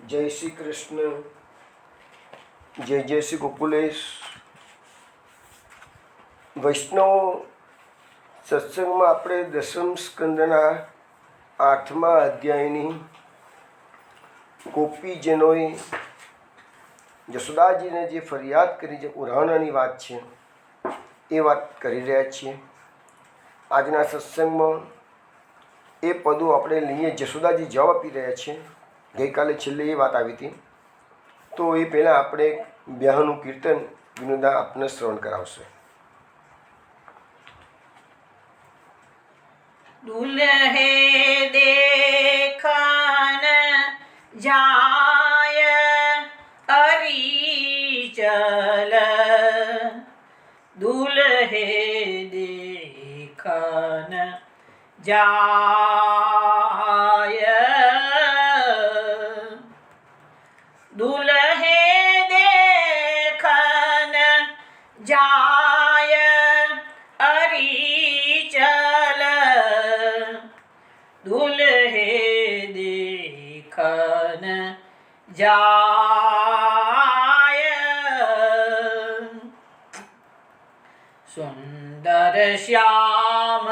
જય શ્રી કૃષ્ણ. જય જય શ્રી ગોકુલેશ. વૈષ્ણવ સત્સંગમાં આપણે દસમ સ્કંદના 8મા અધ્યાયની ગોપીજનોએ યશોદાજીને જે ફરિયાદ કરી, જે પુરાણાની વાત છે એ વાત કરી રહ્યા છીએ. આજના સત્સંગમાં એ પદો આપણે લઈએ. યશોદાજી જવાબ આપી રહ્યા છે. ગઈકાલે છેલ્લે એ વાત આવી હતી. તો એ પહેલાં આપણે બ્યાહનું કીર્તન વિનોદા આપને શ્રવણ કરાવશે. દુલ્હે દેખન જાય અરીચલ, દુલ્હે દેખન જાય, દુલ્હે દેખન જાય અરીચલ, દુલ્હે દેખન જાય. સુંદર શ્યામ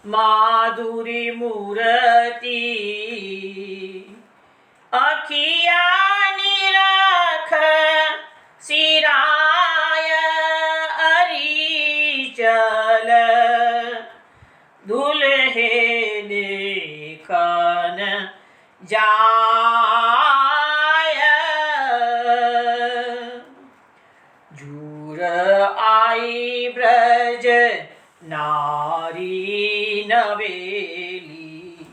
માધુરી મૂર્તિ, અખિયાની રાખ શિરાય અરીચલ, દુલ્હે દેખન જાય. જુર આઈ બ્રજ નારી નવેલી,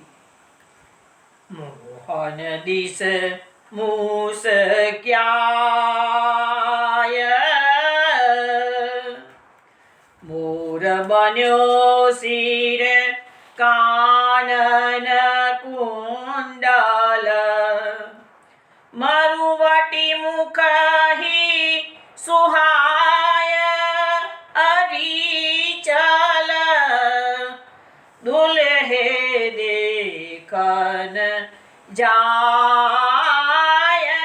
મોહન દિશ મુસ્ક્યાય, મોર બન્યો શિર કાનન કુંડલ, મરુવટી મુખહી સુહાય અરીચલ, દુલ્હે દેખન જાય.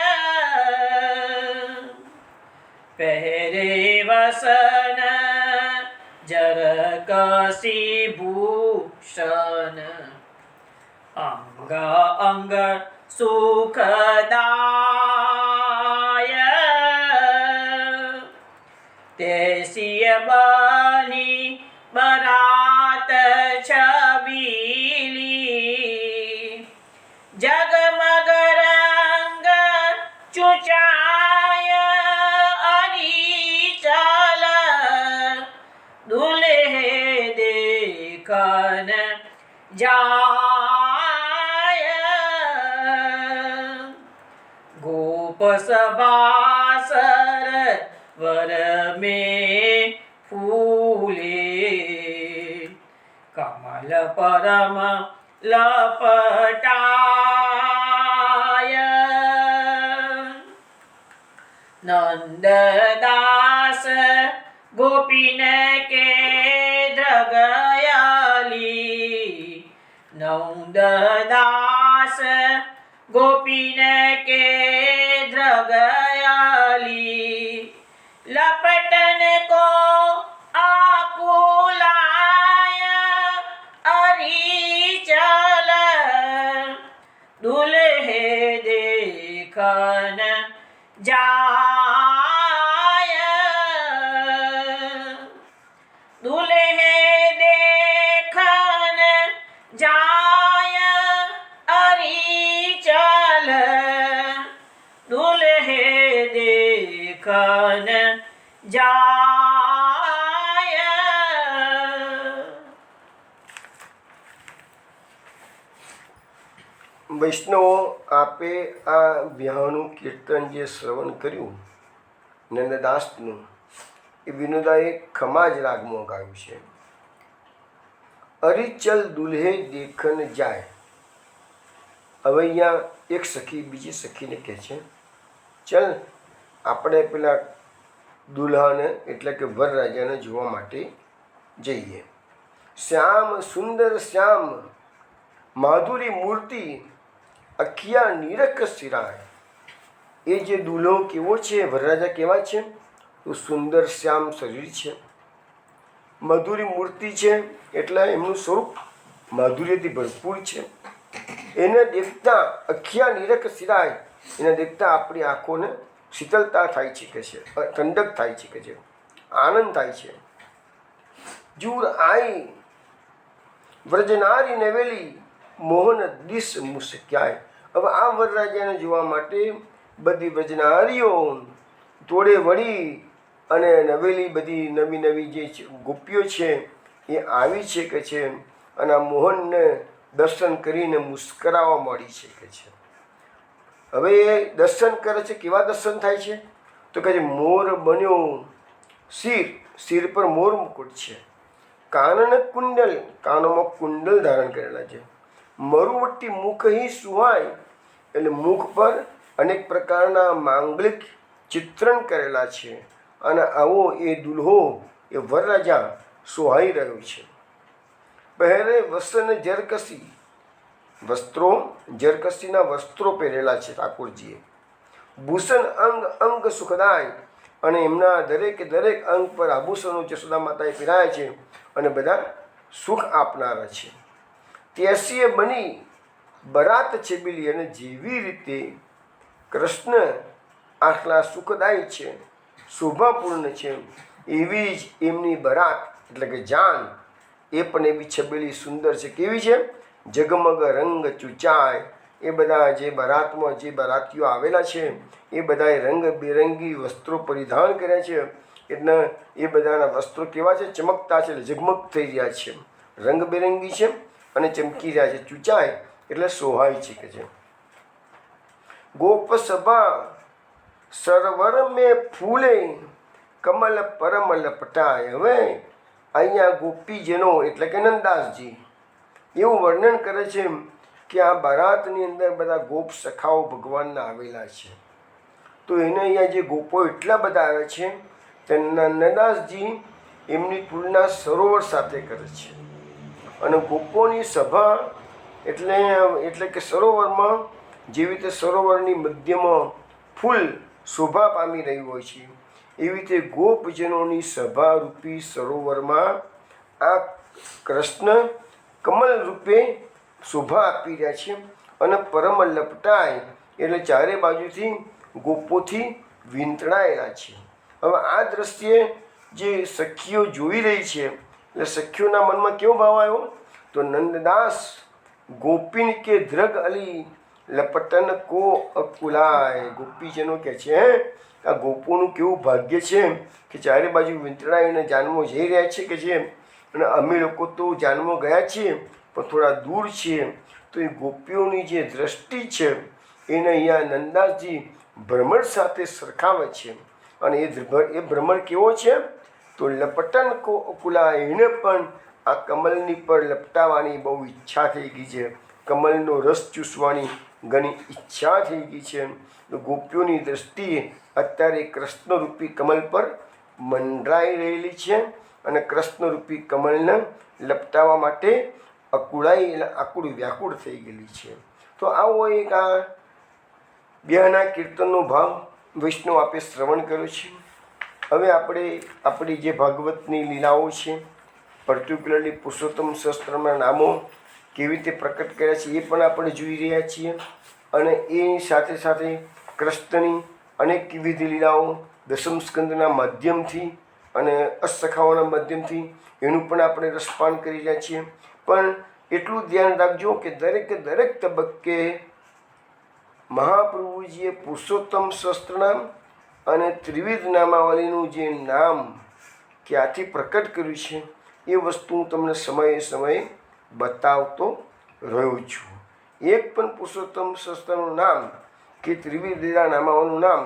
પહેરે વસન જરકસી ભૂષણ, અંગ અંગ સુખદાય, તેસીય બની બરાત છબીલી, જગમગ રંગ ચુચાય અરીચલ, દુલ્હે દેખન જાય. ગોપ સભાસર વર में फूले, कमल परम लपटाय, नंददास गोपीन के द्रगयाली, नंददास गोपीन के द्रगयाली, लपटन को आकुलाय अरीचल, दुल्हे देखन जाय, दुल्हे देखन जाय अरीचल, दुल्हे देखन જાય. વૈષ્ણવો, આપે આ બ્યાહનું કીર્તન જે શ્રવણ કર્યું નંદદાસનું, એ વિનોદાએ ખમાજ રાગમાં ગાયું છે. અરીચલ દુલ્હે દેખન જાય. હવે અહીંયા એક સખી બીજી સખીને કહે છે, ચલ આપણે પેલા દુલ્હાને એટલે કે વરરાજાને જોવા માટે જઈએ. શ્યામ સુંદર શ્યામ માધુરી મૂર્તિ, અખિયા નીરખ શિરાય. એ જે દુલ્હો કેવો છે, વરરાજા કેવા છે? તો સુંદર શ્યામ શરીર છે, મધુરી મૂર્તિ છે, એટલે એમનું સ્વરૂપ માધુર્યથી ભરપૂર છે. એને દેખતા અખિયા નીરખ શિરાય, એને દેખતા આપણી આંખોને શીતળતા થાય છે કે છે, ઠંડક થાય છે કે છે, આનંદ થાય છે. જુર આઈ વ્રજનારી નવેલી મોહન દિશ મુસ્ક્યાય. હવે આ વરરાજાને જોવા માટે બધી વ્રજનારીઓ જોડે વળી અને નવેલી બધી નવી નવી જે ગોપીઓ છે એ આવી છે કે છે, અને આ મોહનને દર્શન કરીને મુસ્કરાવા મળી છે કે છે. હવે એ દર્શન કરે છે. કેવા દર્શન થાય છે? તો કહે છે મોર બન્યો શિર પર મોર મુકુટ છે, કાનન કુંડલ, કાનોમાં કુંડલ ધારણ કરેલા છે, મરુવટ્ટી મુખ હી સુહાય, એટલે મુખ પર અનેક પ્રકારના માંગલિક ચિત્રણ કરેલા છે. અને આવો એ દુલ્હો એ વરરાજા સોહાઈ રહ્યો છે. પહેરે વસન જરકસી, વસ્ત્રો જરકસીના વસ્ત્રો પહેરેલા છે ઠાકોરજીએ. ભૂષણ અંગ અંગ સુખદાય, અને એમના દરેકે દરેક અંગ પર આભૂષણો જશોદા માતાએ પહેરાયા છે અને બધા સુખ આપનારા છે. ત્યાસીએ બની બરાત છેબેલી, અને જેવી રીતે કૃષ્ણ આટલા સુખદાયી છે, શોભાપૂર્ણ છે, એવી જ એમની બરાત એટલે કે જાન એ પણ એવી છબેલી સુંદર છે. કેવી છે? જગમગ રંગ ચૂચાય. એ બધા જે બરાતમાં જે બરાતીઓ આવેલા છે એ બધાએ રંગબેરંગી વસ્ત્રો પરિધાન કર્યા છે. એટલે એ બધાના વસ્ત્રો કેવા છે? ચમકતા છે, એટલે ઝગમગ થઈ રહ્યા છે, રંગબેરંગી છે અને ચમકી રહ્યા છે. ચૂચાય એટલે સોહાય છે કે છે. ગોપ સભા સરોવર મેં ફૂલે, કમલ પરમ લપટાય. હવે અહીંયા ગોપીજનો એટલે કે નંદાસજી એવું વર્ણન કરે છે કે આ બારાતની અંદર બધા ગોપ સખાઓ ભગવાનના આવેલા છે. તો એને અહીંયા જે ગોપો એટલા બધા આવે છે તે નંદાસજી એમની તુલના સરોવર સાથે કરે છે. અને ગોપોની સભા એટલે કે સરોવરમાં જેવી રીતે સરોવરની મધ્યમાં ફૂલ શોભા પામી રહ્યું હોય છે, એવી રીતે ગોપજનોની સભારૂપી સરોવરમાં આ કૃષ્ણ કમલ રૂપે શોભા આપી રહ્યા છે. અને પરમ લપટાય એટલે ચારે બાજુથી ગોપોથી વીંટળાયેલા છે. હવે આ દ્રશ્ય જે સખીઓ જોઈ રહી છે એટલે સખીઓના મનમાં કેવો ભાવ આવ્યો? તો નંદદાસ ગોપીન કે દ્રગ અલી લપટન કો અકુલાય. ગોપીજનો કહે છે આ ગોપોનું કેવું ભાગ્ય છે કે ચારે બાજુ વીંટળાઈને જાનમાં જઈ રહ્યા છે કે છે, અને અમે લોકો તો જાનમાં ગયા છીએ પણ થોડા દૂર છીએ. તો એ ગોપીઓની જે દ્રષ્ટિ છે એને અહીંયા નંદાસજી ભ્રમર સાથે સરખાવે છે. અને એ ભ્રમર કેવો છે? તો લપટન કો અકુલાય. એને પણ આ કમલની પર લપટાવાની બહુ ઈચ્છા થઈ ગઈ છે, કમલનો રસ ચૂસવાની ઘણી ઈચ્છા થઈ ગઈ છે. તો ગોપીઓની દ્રષ્ટિએ અત્યારે કૃષ્ણરૂપી કમલ પર મંડરાઈ રહેલી છે અને કૃષ્ણરૂપી કમલને લપટાવવા માટે અકુળાઈ એટલે આકુળ વ્યાકુળ થઈ ગયેલી છે. તો આવો એક આ બેના કીર્તનનો ભાવ વૈષ્ણવ આપે શ્રવણ કર્યો છે. હવે આપણે આપણી જે ભાગવતની લીલાઓ છે, પર્ટિક્યુલરલી પુરુષોત્તમ સહસ્ત્રના નામો કેવી રીતે પ્રકટ કર્યા છે એ પણ આપણે જોઈ રહ્યા છીએ. અને એની સાથે સાથે કૃષ્ણની અનેક વિવિધ લીલાઓ દશમ સ્કંદના માધ્યમથી અને અસખાઓના માધ્યમથી એનું પણ આપણે રસપાન કરી રહ્યા છીએ. પણ એટલું ધ્યાન રાખજો કે દરેક તબક્કે મહાપ્રભુજીએ પુરુષોત્તમ સહસ્ત્રનામ અને ત્રિવિધ નામાવલીનું જે નામ ક્યાંથી પ્રકટ કર્યું છે એ વસ્તુ હું તમને સમયે સમયે બતાવતો રહ્યો છું. એક પણ પુરુષોત્તમ સહસ્ત્રનું નામ કે ત્રિવિધ નામાવલીનું નામ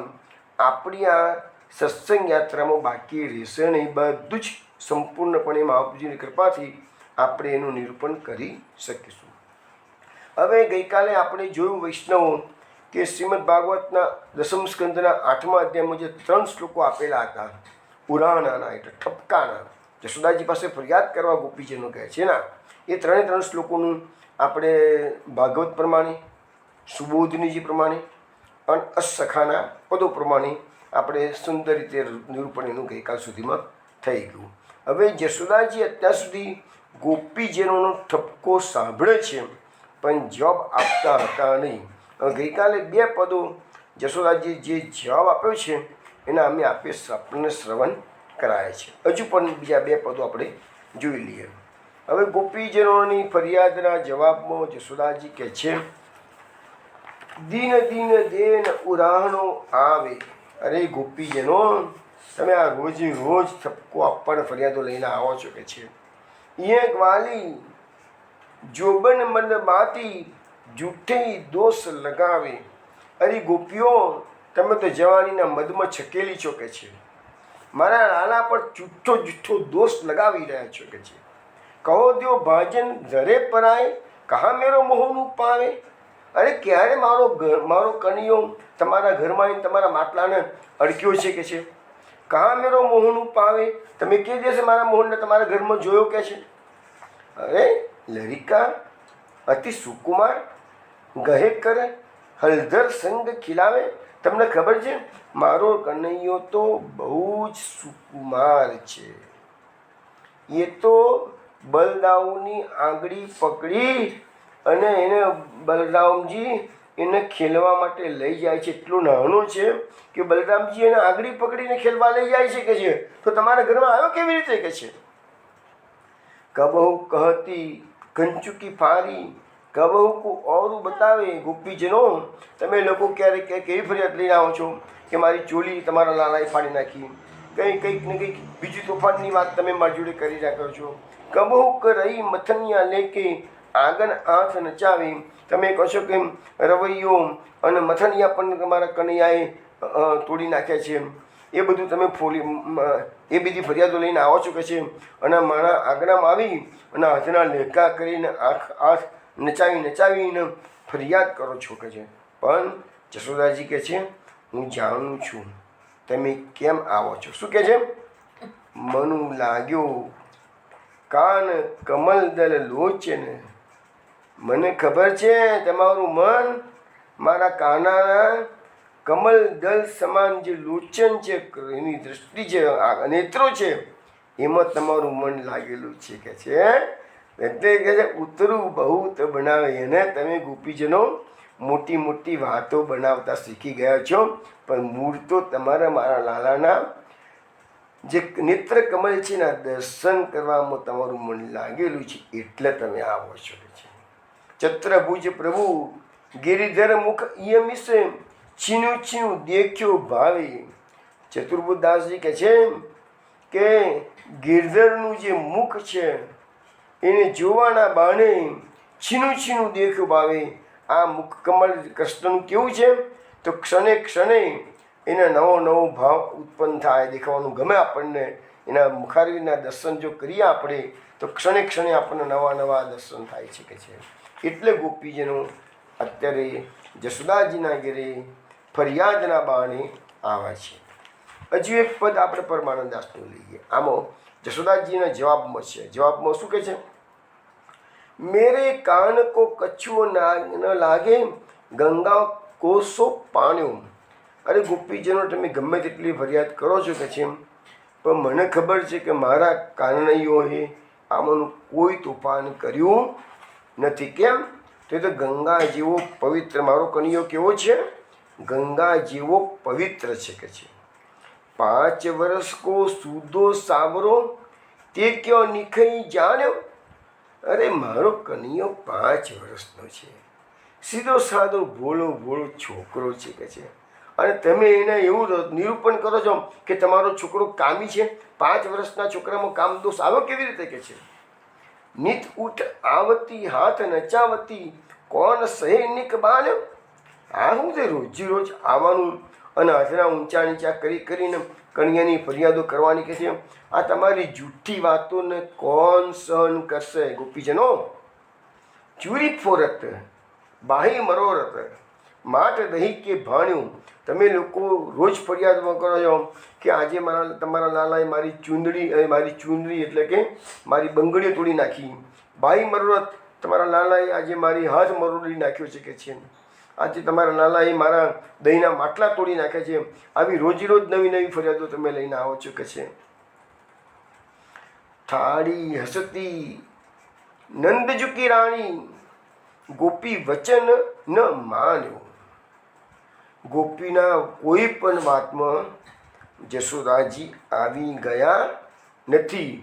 આપણી આ સત્સંગ યાત્રામાં બાકી રહેશે નહીં. બધું જ સંપૂર્ણપણે મહાપ્રભુજીની કૃપાથી આપણે એનું નિરૂપણ કરી શકીશું. હવે ગઈકાલે આપણે જોયું વૈષ્ણવો કે શ્રીમદ ભાગવતના દશમ સ્કંદના 8મા અધ્યાયમાં જે 3 શ્લોકો આપેલા હતા પુરાણાના એટલે ઠપકાના, જશોદાજી પાસે ફરિયાદ કરવા ગોપીજનો કહે છે ના, એ 3 શ્લોકોનું આપણે ભાગવત પ્રમાણે સુબોધનીજી પ્રમાણે અને અસખાના પદો પ્રમાણે આપણે સુંદર રીતે નિરૂપણ એનું ગઈકાલ સુધીમાં થઈ ગયું. હવે જશોદાજી અત્યાર સુધી ગોપીજનોનો ઠપકો સાંભળે છે પણ જવાબ આપતા હતા નહીં. ગઈકાલે 2 પદો જશોદાજી જે જવાબ આપ્યો છે એના અમે આપણને શ્રવણ કરાયા છે. હજુ પણ બીજા 2 પદો આપણે જોઈ લઈએ. હવે ગોપીજનોની ફરિયાદના જવાબમાં જશોદાજી કહે છે, દિન દિન દેન ઉરાહણો આવે. અરે ગોપીજનો, તમે આ રોજે રોજ ઠપકો આપવાના ફરિયાદો લઈને આવો છો કે છે. એ ગ્વાલી જોબન મન બાતી જૂઠે દોષ લગાવે. અરે ગોપીઓ, તમે તો જવાનીના મદમાં છકેલી છો કે છે. મારા લાલા પર જૂઠો જૂઠો દોષ લગાવી રહ્યા છો કે છે. કહો દ્યો ભાજન ધરે પરાય, કહા મેરો મોહનું પાવે. અરે ક્યારે મારો કનિયો તમારા ઘરમાં આવીને તમારા માટલાને અડક્યો છે કે છે. કહા મેરો મોહનું પાવે, તમે કે દિવસે મારા મોહનને તમારા ઘરમાં જોયો કે છે. અરે લરિકા અતિ સુકુમાર, ગહે કરે હલધર સંગ ખીલાવે. તમને ખબર છે મારો કનૈયો તો બહુ જ સુકુમાર છે. એ તો બલદાઉની આંગળી પકડી અને એને બલરામજી એને ખેલવા માટે લઈ જાય છે. એટલું નાનું છે કે બલરામજી એને આંગળી પકડીને ખેલવા લઈ જાય છે કે છે. તો તમારા ઘરમાં આવ્યો કેવી રીતે કે છે. કબહુ કહતી કંચુકી ફારી, કબહુ કો ઓરું બતાવે. ગોપીજનો, તમે લોકો ક્યારેક કેવી ફરિયાદ લઈને આવો છો કે મારી ચોલી તમારા લાલાએ ફાડી નાખી, કંઈક ને કંઈક બીજી તોફાનની વાત તમે મારી જોડે કરી નાખો છો. કબહુ કરઈ મથનિયા લેકે આગન આંખ નચાવી. તમે કહો છો કે રવૈયો અને મથનિયા પણ તમારા કનૈયાએ તોડી નાખ્યા છે. એ બધું તમે એ બધી ફરિયાદો લઈને આવો છો કે છે. અને મારા આંગણામાં આવી અને હાથના લેખા કરીને આંખ નચાવીને ફરિયાદ કરો છો કે છે. પણ જશોદાજી કહે છે, હું જાણું છું તમે કેમ આવો છો. શું કહે છે? મનું લાગ્યો કાન કમલ દલ લોચન. મને ખબર છે તમારું મન મારા કાનાના કમલ દલ સમાન જે લોચન છે, એની દૃષ્ટિ છે, નેત્રો છે, એમાં તમારું મન લાગેલું છે કે છે. એટલે કે છે ઉતરું બહુ તો બનાવે. એને તમે ગોપીજનો મોટી મોટી વાતો બનાવતા શીખી ગયા છો, પણ મૂળ તો તમારા મારા લાલાના જે નેત્ર કમલ છે ને દર્શન કરવામાં તમારું મન લાગેલું છે, એટલે તમે આવો છો કે છે. ચત્રભુજ પ્રભુ ગિરિધર મુખ ઈયમિશે, છીનું છીનું દેખ્યો ભાવે. ચતુર્બુદાસજી કહે છે કે ગિરધરનું જે મુખ છે એને જોવાના બાણે છીનું છીનું દેખ્યો ભાવે. આ મુખ કમળ કૃષ્ણનું કેવું છે તો ક્ષણે ક્ષણે એને નવો નવો ભાવ ઉત્પન્ન થાય, દેખાવાનું ગમે આપણને. એના મુખારવીના દર્શન જો કરીએ આપણે તો ક્ષણે ક્ષણે આપણને નવા નવા દર્શન થાય છે કે છે. એટલે ગોપીજનો અત્યારે જશોદાજીના ઘેરે ફરિયાદના બાણે આવે છે. હજુ એક પદ આપણે પરમાનંદાસનું લઈએ. આમાં જશોદાજીના જવાબમાં છે. જવાબમાં શું કહે છે? મેરે કાન કો કછુઓ ન લાગે, ગંગા કોસો પાણ્યો. અરે ગોપીજનો, તમે ગમે તેટલી ફરિયાદ કરો છો કે છે, પણ મને ખબર છે કે મારા કાનૈયોએ આમાંનું કોઈ તોફાન કર્યું નથી. કેમ? તો એ તો ગંગા જેવો પવિત્ર, મારો કનૈયો કેવો છે? ગંગા જેવો પવિત્ર છે કે છે. 5 વર્ષ કો સૂદો સાવરો, તે ક્યો નિખઈ જાણ્યો. અરે મારો કનૈયો 5 વર્ષનો છે, સીધો સાદો ભોળો ભોળો છોકરો છે કે છે. અને તમે એને એવું નિરૂપણ કરો છો કે તમારો છોકરો કામી છે. 5 વર્ષના છોકરામાં કામ દોષ આવ્યો કેવી રીતે કે છે? નિત ઉઠ આવતી હાથ નચાવતી, કોણ સહે નિક બાલ્યો. આ શું છે? રોજી રોજ આવવાનું અને હાથના ઊંચા નીચા કરીને કણિયાની ફરિયાદો કરવાની કે છે. આ તમારી જૂઠી વાતોને કોણ સહન કરશે? ગોપીજનો, ચૂરી ફોરત બાહી મરોરત માટ દહીં કે ભાણ્યું. તમે લોકો રોજ ફરિયાદમાં કરો છો કે આજે તમારા લાલાએ મારી ચૂંદડી એટલે કે મારી બંગડીઓ તોડી નાખી. બાહી મરોરત, તમારા લાલાએ આજે મારી હાથ મરોડી નાખ્યો છે કે છે. આજે તમારા લાલા એ મારા દહીંના માટલા તોડી નાખે છે, આવી રોજ નવી નવી ફરિયાદો તમે લઈને આવો છો કે છે. થાળી હસતી નંદજુકી રાણી, ગોપી વચન ન માન્યો. ગોપીના કોઈ પણ વાતમાં જશોદાજી આવી ગયા નથી.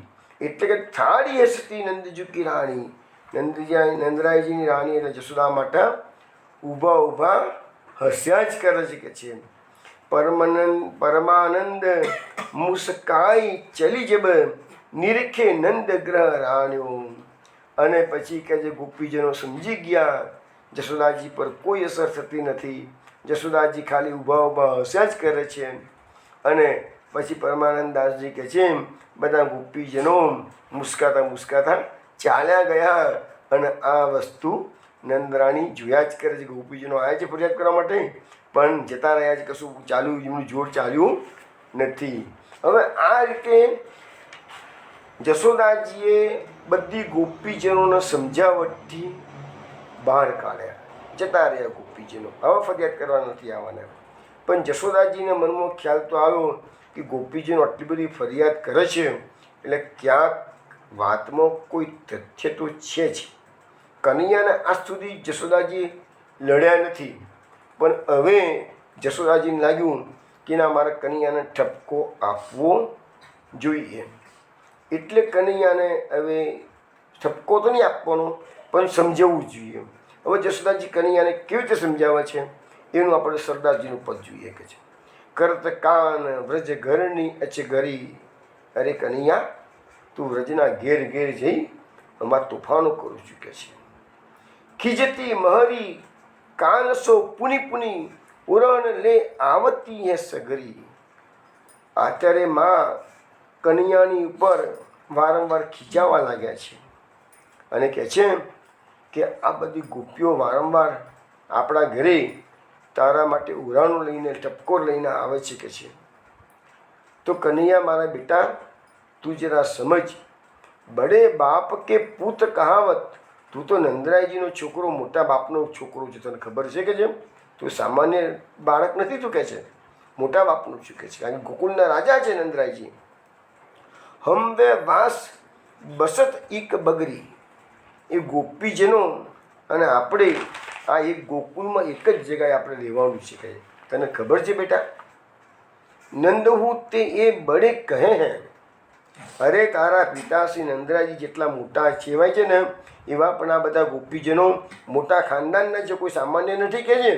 એટલે કે થાળી હસતી નંદજુકી રાણી, નંદરાયજીની રાણી એટલે જશોદા માટે ઊભા હસ્યા જ કરે છે કે છે. પરમાનંદ મુસ્કાઈ ચલી જબ, નિરખે નંદ ગ્રહ રાણ્યો. અને પછી કે જે ગોપીજનો સમજી ગયા જશોદાજી પર કોઈ અસર થતી નથી, જશોદાજી ખાલી ઊભા હસ્યા જ કરે છે. અને પછી પરમાનંદ દાસજી કે છે બધા ગોપીજનો મુસ્કાતા ચાલ્યા ગયા. અને આ વસ્તુ નંદરાણી જોયા જ કરે છે. ગોપીજનો આવ્યા છે ફરિયાદ કરવા માટે, પણ જતા રહ્યા છે, કશું ચાલ્યું એમનું જોર ચાલ્યું નથી. હવે આ રીતે જશોદાજીએ બધી ગોપીજનોના સમજાવટથી બહાર કાઢ્યા, જતા રહ્યા ગોપીજનો. હવે ફરિયાદ કરવા નથી આવવાના. પણ જશોદાજીના મનમાં ખ્યાલ તો આવ્યો કે ગોપીજનો આટલી બધી ફરિયાદ કરે છે એટલે ક્યાંક વાતમાં કોઈ તથ્ય તો છે જ. કનૈયાને આજ સુધી જશોદાજી લડ્યા નથી, પણ હવે જશોદાજીને લાગ્યું કે ના, મારા કનૈયાને ઠપકો આપવો જોઈએ. એટલે કનૈયાને હવે ઠપકો તો નહીં આપવાનો, પણ સમજાવવું જોઈએ. હવે જશોદાજી કનૈયાને કેવી રીતે સમજાવે છે એનું આપણે સરદારજીનું પદ જોઈએ કે છે. કરત કાન વ્રજ ઘરની અચગરી, અરે કનૈયા તું વ્રજના ઘેર જઈ અમારા તોફાનો કરું છું કે છે. ખીજતી મહરી કાનસો પુની ઉરણ લે આવતી હે સગરી. આચાર્ય માં કનૈયાની ઉપર વારંવાર ખીજાવા લાગ્યા છે અને કહે છે કે આ બધી ગોપીઓ વારંવાર આપણા ઘરે તારા માટે ઉરાણો લઈને ટપકો લઈને આવે છે કે છે. તો કનૈયા મારા બેટા તું જરા સમજ, બડે બાપ કે પૂત કહાવત. તું તો નંદરાયજીનો છોકરો, મોટા બાપનો છોકરો છે, તને ખબર છે કે જેમ તું સામાન્ય બાળક નથી, તું કહે છે મોટા બાપનું છું કે છે, કારણ કે ગોકુળના રાજા છે નંદરાયજી. હમ વે વાસ બસત એક બગરી. એ ગોપીજનો અને આપણે આ એક ગોકુળમાં એક જ જગ્યાએ આપણે રહેવાનું છે કહે. તને ખબર છે બેટા? નંદહુ તે એ બડે કહે હે. અરે તારા પિતા શ્રી નંદરાયજી જેટલા મોટા કહેવાય છે ને એવા પણ આ બધા ગોપીજનો મોટા ખાનદાનના છે, કોઈ સામાન્ય નથી કે છે.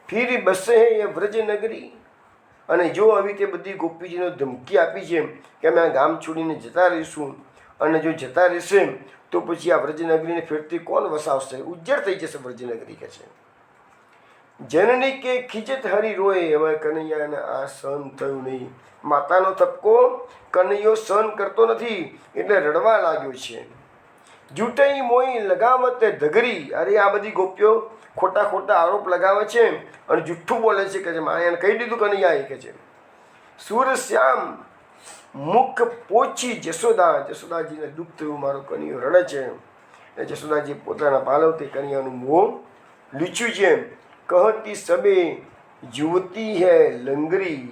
ફીર બસે હે એ વ્રજનગરી. અને જો આવી તે બધી ગોપીજીનો ધમકી આપી છે કે અમે આ ગામ છોડીને જતા રહીશું, અને જો જતા રહેશે તો પછી આ વ્રજનગરીને ફેરથી કોણ વસાવશે? ઉજ્જડ થઈ જશે વ્રજનગરી કે છે. જનની કે ખીજત હરી રોય. હવે કનૈયાને આ સહન થયું નહીં. માતાનો થપકો કનૈયો સહન કરતો નથી એટલે રડવા લાગ્યો છે. જૂટઈ મોઈ લગાવત ધગરી. અરે આ બધી ગોપીઓ ખોટા આરોપ લગાવે છે અને જુઠ્ઠું બોલે છે કે છે. માયાને કહી દીધું કનૈયાએ કે છે. સૂરશ્યામ મુખ પોછી જશોદા. જશોદાજીને દુઃખ થયું, મારો કનૈયો રડે છે. એ જશોદાજી પોતાના પાલવથી કનૈયાનું મોં લૂચ્યું છે. કહતી સબે યુવતી હે લંગરી.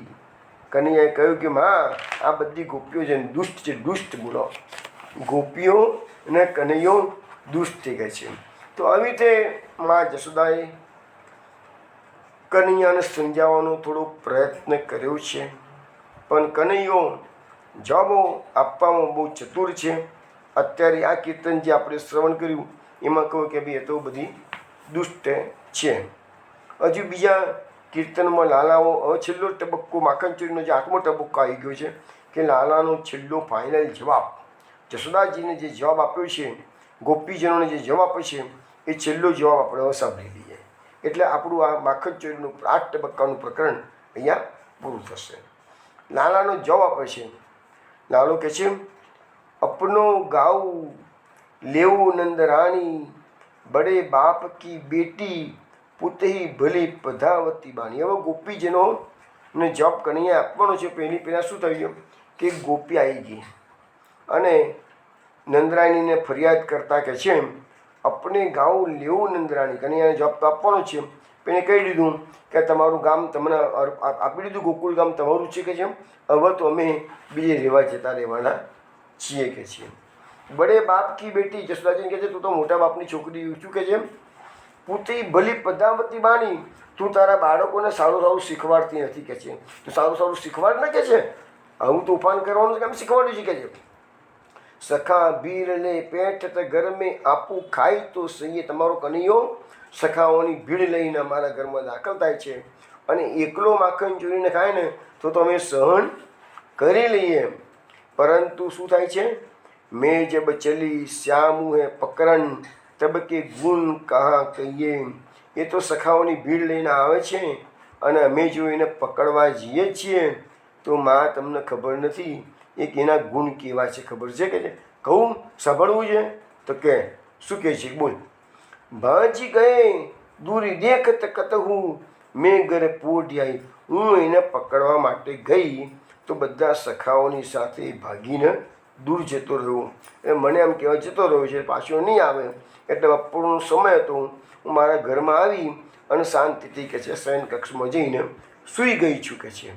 કનૈયાએ કહ્યું કે માં આ બધી ગોપીઓ છે દુષ્ટ છે, દુષ્ટ બોલો. ગોપીઓ અને કનૈયો દુષ્ટ થઈ ગઈ છે. તો આવી રીતે માં જશોદાએ કનૈયાને સમજાવવાનો થોડો પ્રયત્ન કર્યો છે, પણ કનૈયો જવાબો આપવામાં બહુ ચતુર છે. અત્યારે આ કીર્તન જે આપણે શ્રવણ કર્યું એમાં કહું કે ભાઈ એ તો બધી દુષ્ટ છે. હજુ બીજા કીર્તનમાં લાલાઓ, હવે છેલ્લો તબક્કો માખણચોરીનો જે 8મો તબક્કો આવી ગયો છે કે લાલાનો છેલ્લો ફાઇનલ જવાબ, જશોદાજીને જે જવાબ આપ્યો છે, ગોપીજનોને જે જવાબ આપ્યો છે એ છેલ્લો જવાબ આપણે હવે સાંભળી લઈએ. એટલે આપણું આ માખણચોરીનું 8 તબક્કાનું પ્રકરણ અહીંયા પૂરું થશે. લાલાનો જવાબ આપે છે. લાલો કહે છે, અપનો ગાઉ લેવું નંદરાણી, બડે બાપ કી બેટી પુતહી ભલી પધાવતી બાણી. હવે ગોપીજનોને જવાબ કનૈયા આપવાનો છે. પહેલાં શું થયું કે ગોપી આવી ગઈ અને નંદરાણીને ફરિયાદ કરતા કહે છે આપણે ગાઉં લેવું નંદરાણી, કનૈયાને જવાબ તો આપવાનો છે. એને કહી દીધું કે તમારું ગામ તમને આપી દીધું, ગોકુળ ગામ તમારું છે કે છે. હવે તો અમે બીજે રહેવા જતા રહેવાના છીએ કે છે. બડે બાપ કી બેટી જશોદાજીને કહે છે તું તો મોટા બાપની છોકરી શું કહે છે, પૂતી ભલી પદ્માવતી બાની, તું તારા બાળકોને સારું સારું શીખવાડતી નથી કે છે. તું સારું સારું શીખવાડ ને કે છે, આવું તોફાન કરવાનું કેમ શીખવાડ્યું છે કે છે. સખા ભીડ લે પેઠ તે ઘર મેં આપું ખાય તો સહીએ, તમારો કનૈયો સખાઓની ભીડ લઈને અમારા ઘરમાં દાખલ થાય છે અને એકલો માખણ ચોરીને ખાય ને તો અમે સહન કરી લઈએ. પરંતુ શું થાય છે, મેં જબ ચલી શ્યામ હે પકરન તબ કે ગુણ કહા કહીએ. એ તો સખાઓની ભીડ લઈને આવે છે અને અમે જો એને પકડવા જઈએ છીએ તો માં તમને ખબર નથી એક એના ગુણ કેવા છે, ખબર છે કે છે. કહું સાંભળવું છે તો કે શું કહે છે બોલ. ભાજી ગયે દૂરી દેખત કતહું મેં ઘરે પોઢ્યાઈ, હું એને પકડવા માટે ગઈ તો બધા સખાઓની સાથે ભાગીને દૂર જતો રહ્યો. એ મને એમ કહેવાય જતો રહ્યો છે, પાછો નહીં આવે. એટલે બપોરનો સમય હતો, હું મારા ઘરમાં આવી અને શાંતિથી કે છે શયન કક્ષમાં જઈને સૂઈ ગઈ છું કે છે.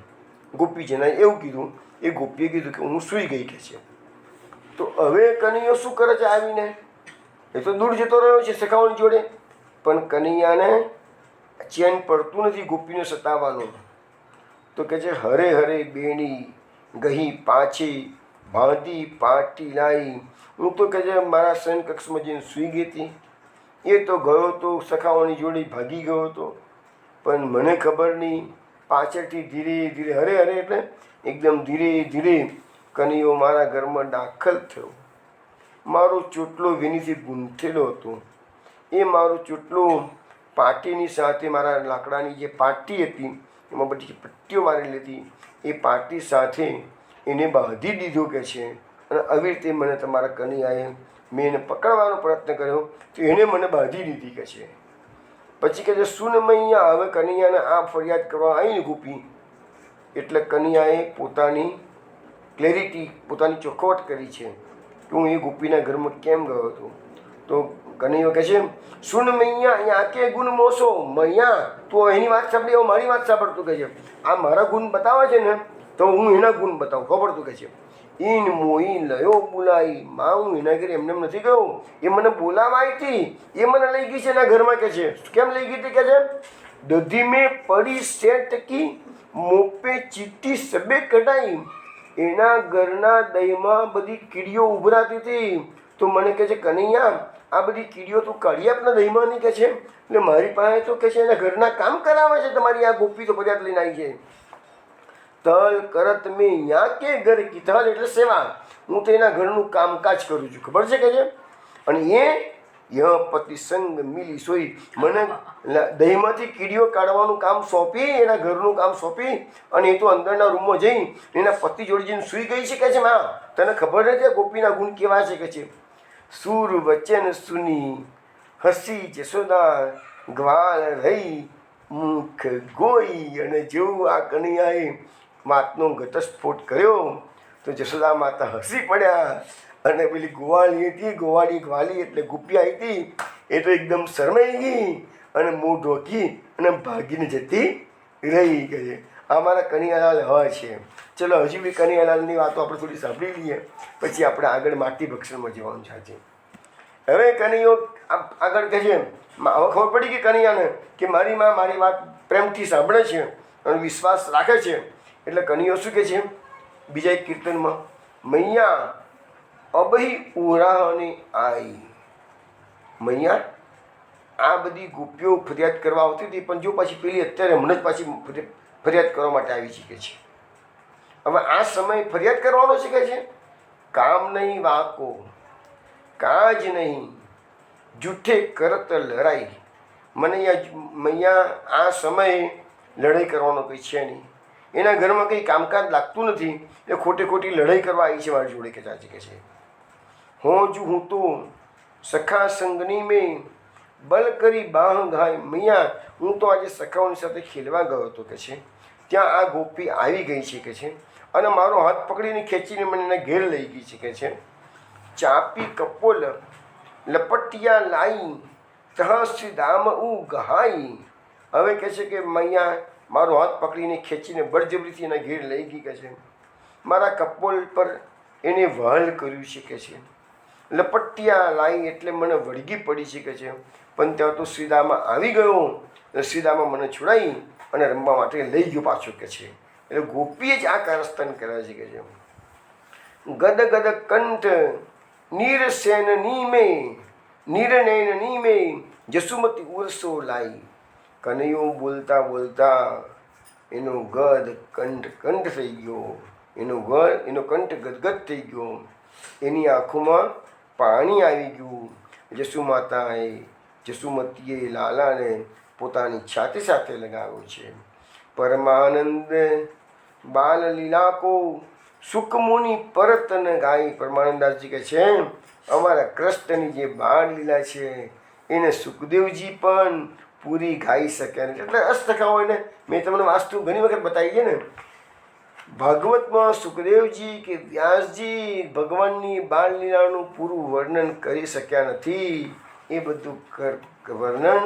ગોપીજીને એવું કીધું, એ ગોપીએ કીધું કે હું સૂઈ ગઈ કે છે. તો હવે કનૈયો શું કરે છે આવીને, એ તો દૂર જતો રહ્યો છે સખાઓની જોડે, પણ કનૈયાને ચેન પડતું નથી ગોપીને સતાવવાનું. તો કહે છે હરે હરે બેની ગહી પાછી બાંધી પાટી લાઈ. હું તો કહે છે મારા શયન કક્ષમાં જઈને સૂઈ ગઈ હતી, એ તો ગયો તો સખાઓની જોડે ભાગી ગયો હતો, પણ મને ખબર નહીં પાછળથી ધીરે ધીરે હરે હરે એટલે એકદમ ધીરે ધીરે કનૈયો મારા ઘરમાં દાખલ થયો. મારો ચોટલો વેનીથી ગૂંથેલો હતો, એ મારો ચોટલો પાટીની સાથે મારા લાકડાની જે પાટી હતી એમાં બધી પટ્ટીઓ મારેલી હતી, એ પાટી સાથે એને બાંધી દીધો કે છે. અને આવી રીતે મને તમારા કનૈયાએ મેં એને પકડવાનો પ્રયત્ન કર્યો તો એને મને બાંધી દીધી કે છે. પછી કહે છે સુન મૈયા, હવે કનૈયાને આ ફરિયાદ કરવા આવીને ગોપી એટલે કનૈયાએ પોતાની ક્લેરિટી, પોતાની ચોખવટ કરી છે કે હું એ ગોપીના ઘરમાં કેમ ગયો હતો. તો કનૈયો કહે છે સુન મૈયા અહીંયા કે ગુણ મોસો, મૈયા તું એની વાત સાંભળી, હવે મારી વાત સાંભળતું કહે છે. આ મારા ગુણ બતાવે છે ને તો હું એના ગુણ બતાવું, ખબર તું કહે છે. ઈન મોઈ લયો બોલાઈ, માં હું એના ઘરે એમને નથી ગયો, એ મને બોલાવાઈ હતી, એ મને લઈ ગઈ છે એના ઘરમાં કે છે. કેમ લઈ ગઈ હતી કે છે, દધી મેં પડી સે ટકી મોપે ચીટી સબે કઢાઈ, એના ઘરના દહીંમાં બધી કીડીઓ ઉભરાતી હતી. તો મને કહે છે કનૈયા આ બધી કીડીઓ તું કાઢી આપના દહીંમાં નહીં કે છે. એટલે મારી પાસે તો કે છે એના ઘરના કામ કરાવે છે, તમારી આ ગોપી તો ફરિયાદ લઈને આવી છે. તલ કરત મેં યા કે ઘર કીધલ એટલે સેવા, હું તો એના ઘરનું કામકાજ કરું છું, ખબર છે કે છે. અને એ ય પતિ સંગ મિલી સોઈ, મને દહીંમાંથી કીડીઓ કાઢવાનું કામ સોંપી, એના ઘરનું કામ સોંપી અને એ તો અંદરના રૂમમાં જઈ એના પતિ જોડે જઈને સૂઈ ગઈ છે કે છે. માં તને ખબર નથી ગોપીના ગુણ કેવા છે કે છે. સુર વચન સુની હસી જશોદા, ગ્વાલ રહી મુખ ગોઈ. અને જેવું આ કનૈયાએ વાતનો ઘટસ્ફોટ કર્યો તો જશોદા માતા હસી પડ્યા અને પેલી ગોવાળી હતી, ગોવાળી ગ્વાલી એટલે ગોપી આવી હતી, એ તો એકદમ શરમાઈ ગઈ અને મોં ઢોકી અને ભાગીને જતી રહી ગઈ. આ મારા કનૈયાલાલ હોય છે. ચલો હજી બી કનૈયાલાલની વાતો આપણે થોડી સાંભળી લઈએ, પછી આપણે આગળ માટી ભક્ષણમાં જવાનું છે. હવે કનૈયો આગળ કહે છે, હવે ખબર પડી ગઈ કનૈયાને કે મારી માં મારી વાત પ્રેમથી સાંભળે છે અને વિશ્વાસ રાખે છે. એટલે કનૈયો શું કહે છે બીજા એક કીર્તનમાં, મૈયા અબહી ઉરાહની આઈ. મૈયા આ બધી ગોપીઓ ફરિયાદ કરવા આવતી હતી, પણ જો પાછી પેલી અત્યારે હમણાં જ પાછી ફરિયાદ કરવા માટે આવી શકે છે. હવે આ સમય ફરિયાદ કરવાનો છે કે છે. કામ નહીં વાકો કાજ નહીં જૂઠે કરત લડાઈ. મને મૈયા આ સમયે લડાઈ કરવાનો કંઈ છે નહીં, એના ઘરમાં કંઈ કામકાજ લાગતું નથી, એ ખોટી ખોટી લડાઈ કરવા આવી છે મારી જોડે કે ચાચી કે છે. હું તો સખા સંગની મેં બલ કરી બાહ ઘાય. મૈયા હું તો આજે સખાઓની સાથે ખેલવા ગયો હતો કે છે, ત્યાં આ ગોપી આવી ગઈ છે કે છે અને મારો હાથ પકડીને ખેંચીને મને એના ઘેર લઈ ગઈ છે કે છે. ચાપી કપોલ લપટિયા લાઈ તહ શ્રી ધામ ઉ ગહાઈ. હવે કહે છે કે મૈયા મારો હાથ પકડીને ખેંચીને બળજબરીથી એના ઘેર લઈ ગઈ કે છે. મારા કપોલ પર એને વહલ કર્યું છે કે છે. લપટિયા લાઈ એટલે મને વળગી પડી છે કે છે. પણ ત્યાં તો શ્રીદામાં આવી ગયો. શ્રીદામાં મને છોડાઈ અને રમવા માટે લઈ ગયો પાછો કે છે. એટલે ગોપીએ જ આ કારસ્તાન કર્યા છે કે છે. ગદ ગદ કંઠ નીરસેન નીમે નિર્નયન નીમે જસુમતી ઉરસો લાઈ. કનૈયો બોલતા બોલતા એનો ગદ કંઠ થઈ ગયો. એનો કંઠ ગદગદ થઈ ગયો. એની આંખોમાં પાણી આવી ગયું. જસુમતીએ લાલાને પોતાની છાતી સાથે લગાવ્યો છે. પરમાનંદ બાલ લીલા કો સુખમુનિ પરતન ગાય. પરમાનંદાસજી કહે છે અમારા કૃષ્ણની જે બાળ લીલા છે એને સુખદેવજી પણ પૂરી ગાઈ શક્યા નથી. એટલે અષ્ટકથાઓ એને મેં તમને વાસ્તુ ઘણી વખત બતાવી છે ને. ભાગવતમાં સુખદેવજી કે વ્યાસજી ભગવાનની બાળ લીલાનું પૂરું વર્ણન કરી શક્યા નથી. એ બધું વર્ણન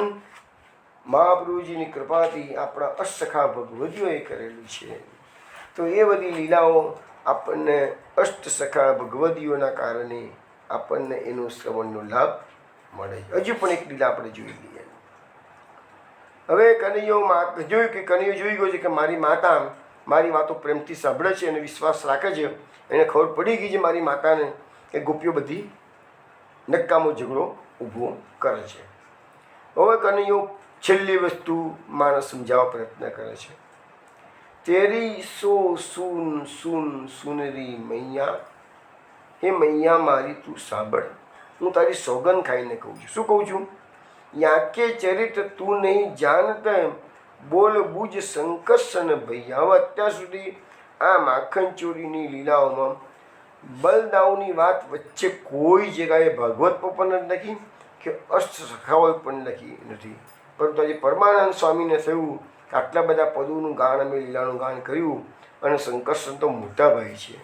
મહાપ્રભુજીની કૃપાથી આપણા અષ્ટસખા ભગવતીઓએ કરેલું છે. તો એ બધી લીલાઓ આપણને અષ્ટસખા ભગવતીઓના કારણે આપણને એનો શ્રવણનો લાભ મળે. હજુ પણ એક લીલા આપણે જોઈ લઈએ. હવે કનૈયો જોઈ ગયો છે કે મારી માતા મારી વાતો પ્રેમથી સાંભળે છે અને વિશ્વાસ રાખે છે. એને ખબર પડી ગઈ છે મારી માતાને કે ગોપીઓ બધી નકામો ઝઘડો ઊભો કરે છે. હવે કનૈયો છેલ્લી વસ્તુ માને સમજાવવા પ્રયત્ન કરે છે. તેરી સો સુન સુન સુનરી મૈયા. હે મૈયા મારી તું સાંભળ. હું તારી સોગન ખાઈને કહું છું. શું કહું છું? યાકે ચરિત તું નહીં જાનત બોલ બુજ સંકર્ષણ ભૈયા. હવે અત્યાર સુધી આ માખણ ચોરીની લીલાઓમાં બલદાવની વાત વચ્ચે કોઈ જગ્યાએ ભાગવતમાં પણ નથી કે અષ્ટસખાઓએ પણ લખી નથી. પરંતુ આજે પરમાનંદ સ્વામીને થયું કે આટલા બધા પદોનું ગાન અમે લીલાનું ગાન કર્યું અને સંકર્ષણ તો મોટા ભાઈ છે.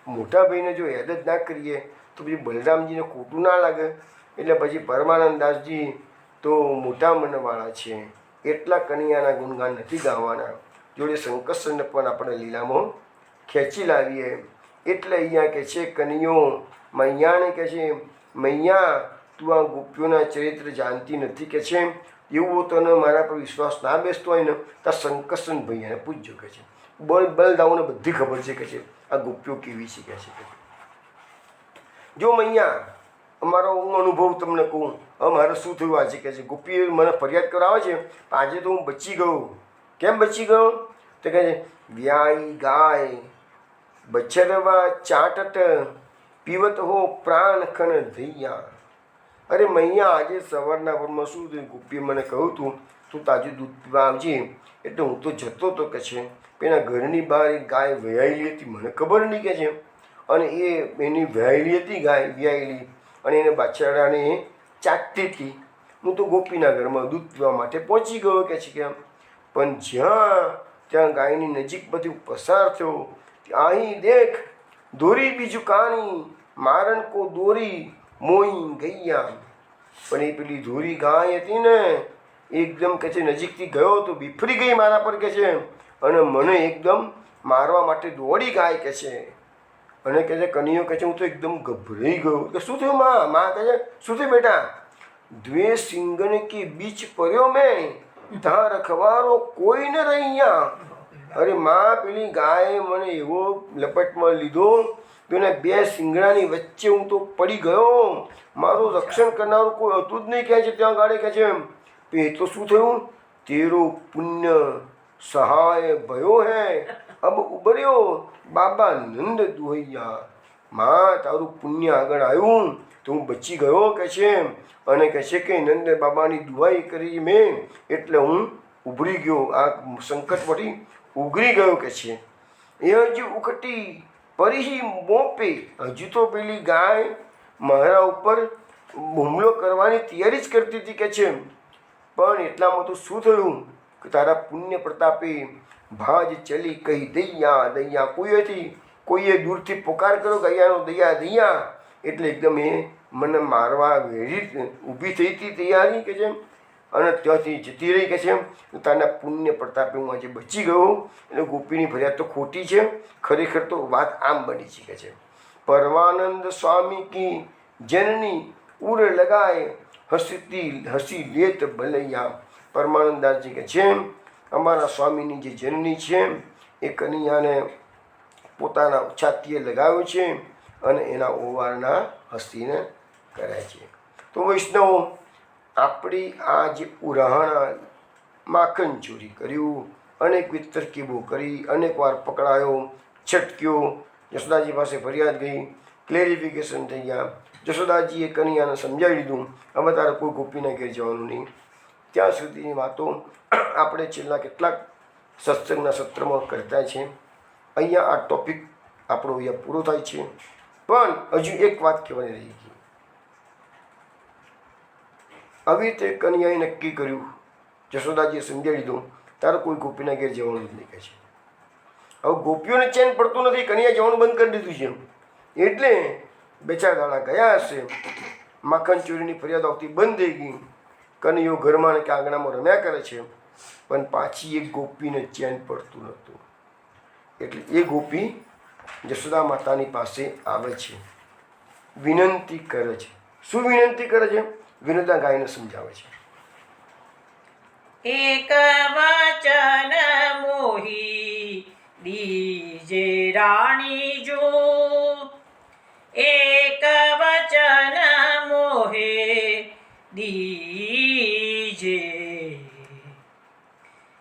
મોટા ભાઈને જો યાદ જ ના કરીએ તો પછી બલરામજીને ખોટું ના લાગે. એટલે પછી પરમાનંદદાસજી તો મોટા મનવાળા છે. એટલા કનૈયાના ગુણગાન નથી ગાવાના. જોડે સંકર્ષણને પણ આપણે લીલામાં ખેંચી લાવીએ. એટલે અહીંયા કહે છે કનૈયો મૈયાને કહે છે મૈયા તું આ ગોપીઓના ચરિત્ર જાણતી નથી કે છે. એવું તને મારા પર વિશ્વાસ ના બેસતો હોય ને તો સંકર્ષણ ભૈયાને પૂછજો કે છે. બલદાઓને બધી ખબર છે કે છે આ ગોપીઓ કેવી છે કે છે. જો મૈયા અમારો અનુભવ તમને કહું. હવે મારે શું થયું આજે કે છે ગોપીએ મને ફરિયાદ કરાવે છે. આજે તો હું બચી ગયો. કેમ બચી ગયો? તો કહે છે વ્યાઈ ગાય બછરવા ચાટટ પીવત હો પ્રાણ ખન ધૈયા. અરે મૈયા આજે સવારના પરમાં શું થયું? ગોપીએ મને કહ્યું તું તાજું દૂધ પીવા આવજે. એટલે હું તો જતો હતો કે છે. એના ઘરની બહાર એક ગાય વયાયેલી હતી. મને ખબર નહીં કે છે. અને એની વયાયેલી હતી ગાય વ્યાયેલી અને એને બાછડાને ચાટતી હતી. હું તો ગોપીના ઘરમાં દૂધ પીવા માટે પહોંચી ગયો કે છે કેમ. પણ ત્યાં ગાયની નજીક બધી પસાર થયો. અહીં દેખ દોરી બીજું કાણી મારણ કો દોરી મોઈ ગૈયા. પણ એ પેલી ધોરી ગાય હતી ને એકદમ કે છે નજીકથી ગયો તો બીફરી ગઈ મારા પર કે છે અને મને એકદમ મારવા માટે દોડી ગાય કે છે. અને કહે છે કનૈયો કહે છે હું તો એકદમ ગભરાઈ ગયો. કે શું થયું માં કહે છે શું થયું બેટા? દ્વે સિંગન કે બીચ પડ્યો મેં ત્યાં રખવારો કોઈ ન રહ્યા. અરે માં પેલી ગાયે મને એવો લપટમાં લીધો તો એના બે સિંગડાની વચ્ચે હું તો પડી ગયો. મારું રક્ષણ કરનારું કોઈ હતું જ નહીં કહે છે ત્યાં ગાડે કહે છે. એ તો શું થયું? તેરો પુણ્ય સહાય ભયો હે અબ ઉભર્યો બાબા નંદ દુહૈયા. માં તારું પુણ્ય આગળ આવ્યું તો હું બચી ગયો કે છે. અને કહે છે કે નંદ બાબાની દુહાઈ કરી મેં એટલે હું ઉભરી ગયો. આ સંકટમાંથી ઉઘરી ગયો કે છે. એ હજુ ઉકટી પરિહી મોપે. હજુ તો પેલી ગાય મારા ઉપર હુમલો કરવાની તૈયારી જ કરતી હતી કે છે. પણ એટલામાં તો શું થયું કે તારા પુણ્ય પ્રતાપે ભાજ ચલી કહી દૈયા દૈયા. કોઈએ દૂરથી પોકાર કર્યો ગૈયાનો દૈયા દૈયા. એટલે એકદમ એ મને મારવા વેરી ઊભી થઈ હતી તૈયારી કે છે, અને ત્યાંથી જતી રહી કે છે. તારના પુણ્ય પ્રતાપે હું આજે બચી ગયો. એટલે ગોપીની ફરિયાદ તો ખોટી છે. ખરેખર તો વાત આમ બની છે કે છે, પરમાનંદ સ્વામી કી જનની ઉર લગાય હસી લેત ભલૈયા. પરમાનંદાસજી કે છે અમારા સ્વામીની જે જનની છે એ કનૈયાને પોતાના છાતીએ લગાવ્યો છે અને એના ઓવારના હસીને કરે છે. તો વૈષ્ણવો, આપણી આ જે ઉરાહણા માખણ ચોરી કર્યું, અનેકવિધ તરકીબો કરી, અનેક વાર પકડાયો, છટક્યો, જશોદાજી પાસે ફરિયાદ ગઈ, ક્લેરિફિકેશન થઈ ગયા, જશોદાજીએ કનૈયાને સમજાવી દીધું, હવે તારે કોઈ ગોપીના ઘેર જવાનું નહીં. ત્યાં સુધીની વાતો આપણે છેલ્લા કેટલાક સત્સંગના સત્રમાં કરતા છે. અહીંયા આ ટોપિક આપણો અહીંયા પૂરો થાય છે. પણ હજુ એક વાત કહેવાની રહી ગઈ. આવી રીતે કનૈયાએ નક્કી કર્યું, જશોદાજીએ સમજાવી દીધું, તારે કોઈ ગોપીના ઘેર જવાનું જ નહીં કહે છે. હવે ગોપીઓને ચેન પડતું નથી, કનૈયા જવાનું બંધ કરી દીધું છે. એટલે બે ચાર દાડા ગયા હશે, માખણ ચોરીની ફરિયાદ આવતી બંધ થઈ ગઈ. કનૈયો ઘરમાં કે આંગણામાં રમ્યા કરે છે, પણ પાછી એક ગોપીને ચેન પડતું નહોતું. એટલે એ ગોપી જશોદા માતાની પાસે આવે છે, વિનંતી કરે છે. શું વિનંતી કરે છે? વિનોદા ગાયને સમજાવે છે. એક વચન મોહી દીજે રાણી જો, એક વચન મોહે દીજે,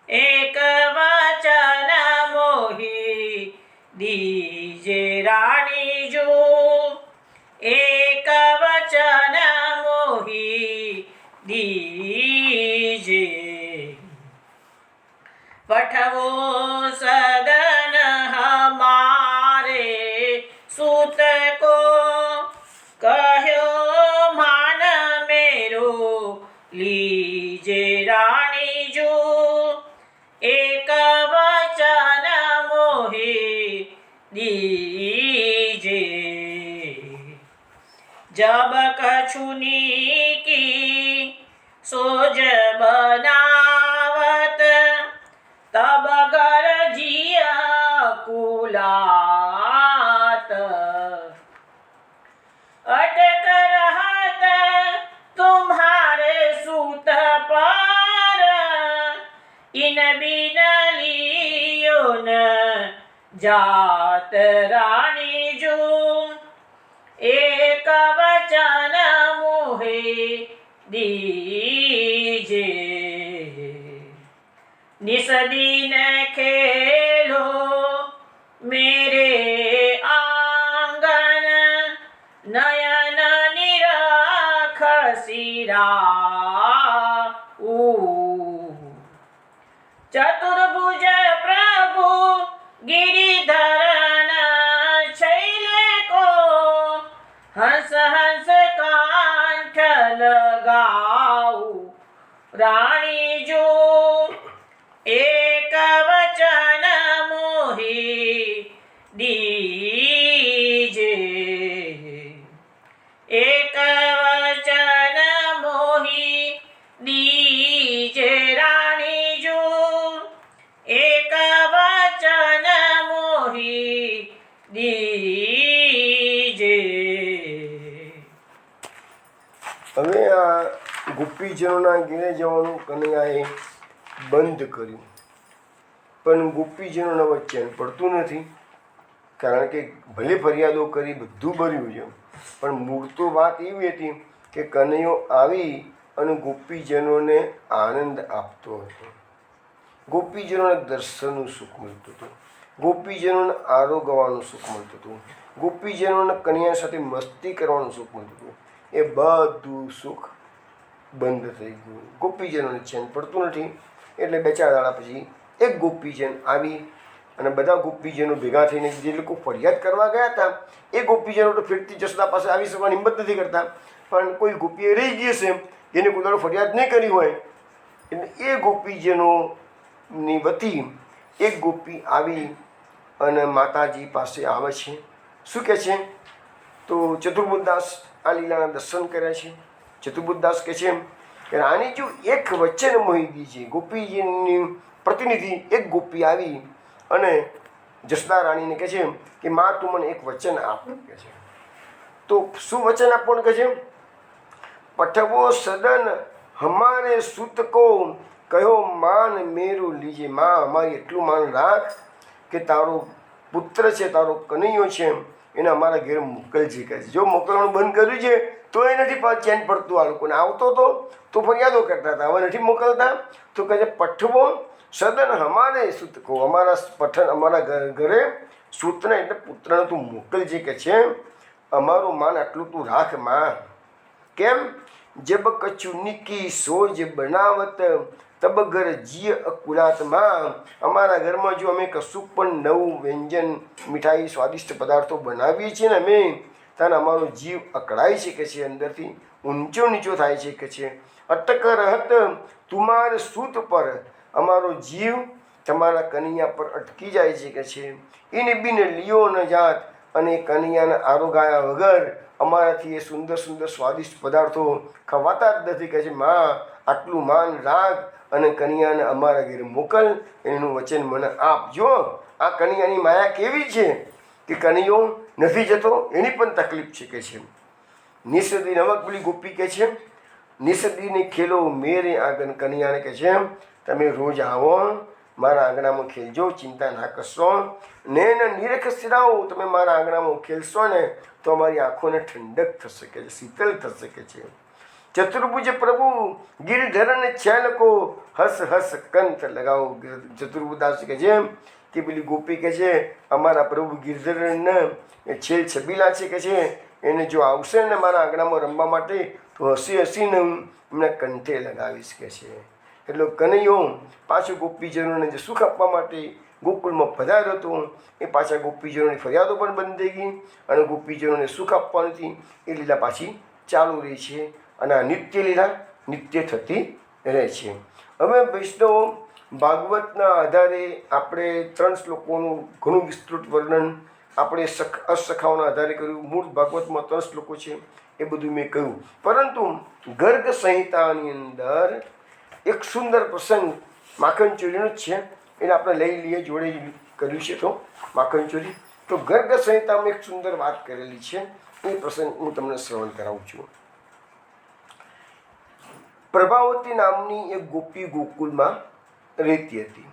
એક વચન મોહી દીજે રાણી જો, એક વચન મોહી દીજે. पठवो सदन हमारे सूत को, कहो मान मेरो लीजे रानी जो, एक वचन मोहे दीजे. जब कछुनी की सोज बनावत, तब गरजिया कुलात. अटक रहत तुम्हारे सूत पर, इन बिन लियो न जात रानी जो, एक वचन मोहे दीजे. निसदीन खेलो मेरे आंगन, नयन निरख सिराऊ. चतुर्भुज प्रभु गिरिधरन शैल को, हंस हंस कांठ लगाऊ रानी जो, एक वचन मोही दीजे. एक वचन मोही दीजे रानी जो, एक वचन मोही दीजे. હવે આ ગોપીજનોના ઘેરે જવાનું કનૈયાએ બંધ કર્યું, પણ ગોપીજનોના વચ્ચે પડતું નથી. કારણ કે ભલે ફરિયાદો કરી, બધું ભર્યું છે, પણ મૂળ તો વાત એવી હતી કે કનૈયો આવી અને ગોપીજનોને આનંદ આપતો હતો. ગોપીજનોને દર્શનનું સુખ મળતું હતું, ગોપીજનોને આરોગવાનું સુખ મળતું હતું, ગોપીજનોને કનૈયા સાથે મસ્તી કરવાનું સુખ મળતું હતું. એ બધું સુખ બંધ થઈ ગયું. ગોપીજનોને ચેન પડતું નથી. એટલે બે ચાર દાડા પછી એક ગોપીજન આવી અને બધા ગોપીજનો ભેગા થઈને જે લોકો ફરિયાદ કરવા ગયા હતા એ ગોપીજનો તો ફેરથી જશોદા પાસે આવી શકવાની હિંમત નથી કરતા. પણ કોઈ ગોપીએ રહી ગઈ હશે જેને કોઈ દાડો ફરિયાદ નહીં કરી હોય, એટલે એ ગોપીજનોની વતી એક ગોપી આવી અને માતાજી પાસે આવે છે. શું કહે છે? તો ચતુર્બુદ્ધદાસ આ લીલાના દર્શન કર્યા છે. ચતુર્બુદ્ધદાસ કહે છે કે રાણી જો એક વચન મોહી દીજે. ગોપીજીની પ્રતિનિધિ એક ગોપી આવી અને જશોદા રાણીને કહે છે કે માં તું મને એક વચન આપ કહે છે. તો શું વચન આપવાનું કહે છે? પઠવો સદન હમારે સુત કો કયો માન મેરું લીજે. માં અમારી એટલું માન રાખ કે તારો પુત્ર છે, તારો કનૈયો છે, એને અમારા ઘેર મોકલજે કહે છે. જો મોકલવાનું બંધ કર્યું છે તો એ નથી ચેન પડતું. આ લોકોને આવતો હતો તો ફરિયાદો કરતા હતા, હવે નથી મોકલતા. તો કહે છે પઠવો સદન હમારે સુત કો, અમારા પઠન અમારા ઘરે સૂતને એટલે પુત્રને તું મોકલજે કે છે. અમારું માન આટલું તું રાખ માં. કેમ? જબ કછું નિકી સોજ બનાવત તબ ઘર જીય અકુલાતમાં. અમારા ઘરમાં જો અમે કશું પણ નવું વ્યંજન, મીઠાઈ, સ્વાદિષ્ટ પદાર્થો બનાવીએ છીએ ને અમે, ત્યારે અમારો જીવ અકળાય છે કે છે, અંદરથી ઊંચો નીચો થાય છે કે છે. અટક રહત તુમાર સૂત પર, અમારો જીવ તમારા કનૈયા પર અટકી જાય છે કે છે. ઇન બિન લિયો ન જાત, અને કનૈયાને આરોગાયા વગર અમારાથી એ સુંદર સુંદર સ્વાદિષ્ટ પદાર્થો ખવાતા જ નથી કે છે. માં આટલું માન રાખ અને કનૈયાને અમારા ઘરે મોકલ, એનું વચન મને આપજો. આ કનૈયાની માયા કેવી છે કે કનૈયો નથી જતો, એની પણ તકલીફ છે કે છે. નિસદી નમક પેલી ગોપી કે છે નિસદીને ખેલો મેરે આંગણ. કનૈયાને કહે છે તમે રોજ આવો મારા આંગણામાં ખેલજો, ચિંતા ના કરશો. ને નિરખ સિરાવો, તમે મારા આંગણામાં ખેલશો ને તો અમારી આંખોને ઠંડક થશે કે છે, શીતલ થશે કે છે. ચતુર્ભુજ પ્રભુ ગિરધરન છેલકો હસ હસ કંઠ લગાવો. ચતુર્ભુદાસ કહે છે કે પેલી ગોપી કહે છે અમારા પ્રભુ ગિરધરને છેલ છબીલા છે કે છે, એને જો આવશે ને મારા આંગણામાં રમવા માટે તો હસી હસીને એમના કંઠે લગાવીશ કે છે. એટલે કનૈયો પાછો ગોપીજનોને જે સુખ આપવા માટે ગોકુળમાં પધાર્યો હતો, એ પાછા ગોપીજનોની ફરિયાદો પણ બંધ થઈ ગઈ અને ગોપીજનોને સુખ આપવાની એ લીલા પાછી ચાલુ રહી છે. અને આ નિત્ય લીલા નિત્ય થતી રહે છે. હવે વૈષ્ણવો, ભાગવતના આધારે આપણે 3 શ્લોકોનું ઘણું વિસ્તૃત વર્ણન આપણે અસખાઓના આધારે કર્યું. મૂળ ભાગવતમાં 3 શ્લોકો છે, એ બધું મેં કહ્યું. પરંતુ ગર્ગ સંહિતાની અંદર એક સુંદર પ્રસંગ માખણ ચોરીનો જ છે, એને આપણે લઈ લઈએ, જોડે કર્યું છે. તો માખણ ચોરી તો ગર્ગ સંહિતામાં એક સુંદર વાત કરેલી છે, એ પ્રસંગ હું તમને શ્રવણ કરાવું છું. પ્રભાવતી નામની એક ગોપી ગોકુળમાં રહેતી હતી.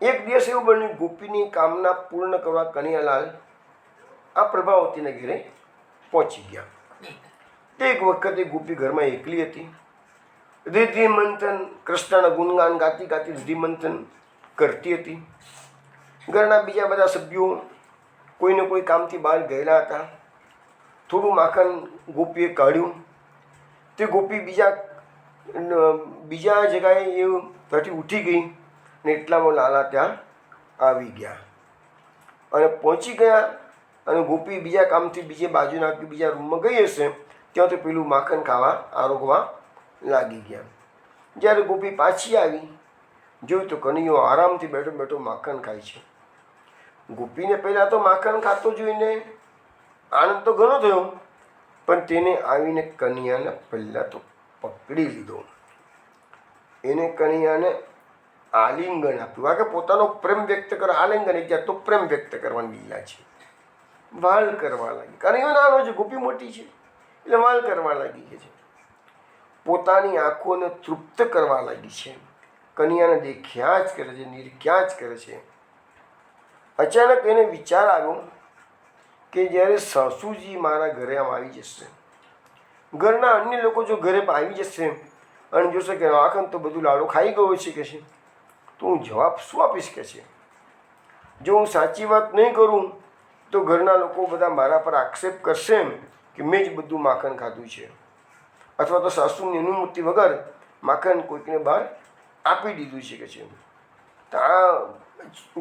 એક દિવસ એવું બન્યું, ગોપીની કામના પૂર્ણ કરવા કનૈયાલાલ આ પ્રભાવતીના ઘરે પહોંચી ગયા. એક વખતે ગોપી ઘરમાં એકલી હતી. રિદ્ધિ મંથન, કૃષ્ણના ગુણગાન ગાતી ગાતી રિદ્ધિ મંથન કરતી હતી. ઘરના બીજા બધા સભ્યો કોઈને કોઈ કામથી બહાર ગયેલા હતા. થોડું માખણ ગોપીએ કાઢ્યું. તે ગોપી બીજા જગાએ એ ત્યાંથી ઉઠી ગઈ અને એટલામાં લાલા ત્યાં આવી ગયા અને પહોંચી ગયા. અને ગોપી બીજા કામથી બીજે બાજુના બીજા રૂમમાં ગઈ હશે, ત્યાં તો પેલું માખણ ખાવા આરોગવા લાગી ગયા. જ્યારે ગોપી પાછી આવી, જોયું તો કનૈયો આરામથી બેઠો બેઠો માખણ ખાય છે. ગોપીને પહેલાં તો માખણ ખાતો જોઈને આનંદ તો ઘણો થયો, પણ તેને આવીને કનૈયાને પહેલાં તો પકડી લીધો. એને કનૈયાને આલિંગન આપ્યું. કારણ કે પોતાનો પ્રેમ વ્યક્ત કરો, આલિંગન એક જાતનો પ્રેમ વ્યક્ત કરવાની લીલા છે. વાલ કરવા લાગી. કનૈયો નાનો છે, ગોપી મોટી છે, એટલે વાલ કરવા લાગી છે. પોતાની આંખોને તૃપ્ત કરવા લાગી છે. કનૈયાને દેખ્યા જ કરે છે, નિરીખ્યા જ કરે છે. અચાનક એને વિચાર આવ્યો કે જ્યારે સાસુજી મારા ઘરે આમ આવી જશે, ઘરના અન્ય લોકો જો ઘરે આવી જશે અને જોશે કે માખણ તો બધું લાડો ખાઈ ગયો છે કે છે, તો હું જવાબ શું આપીશ કે છે. જો હું સાચી વાત નહીં કરું તો ઘરના લોકો બધા મારા પર આક્ષેપ કરશે કે મેં જ બધું માખણ ખાધું છે, અથવા તો સાસુની અનુમતિ વગર માખણ કોઈકને બહાર આપી દીધું છે કે છે. તો આ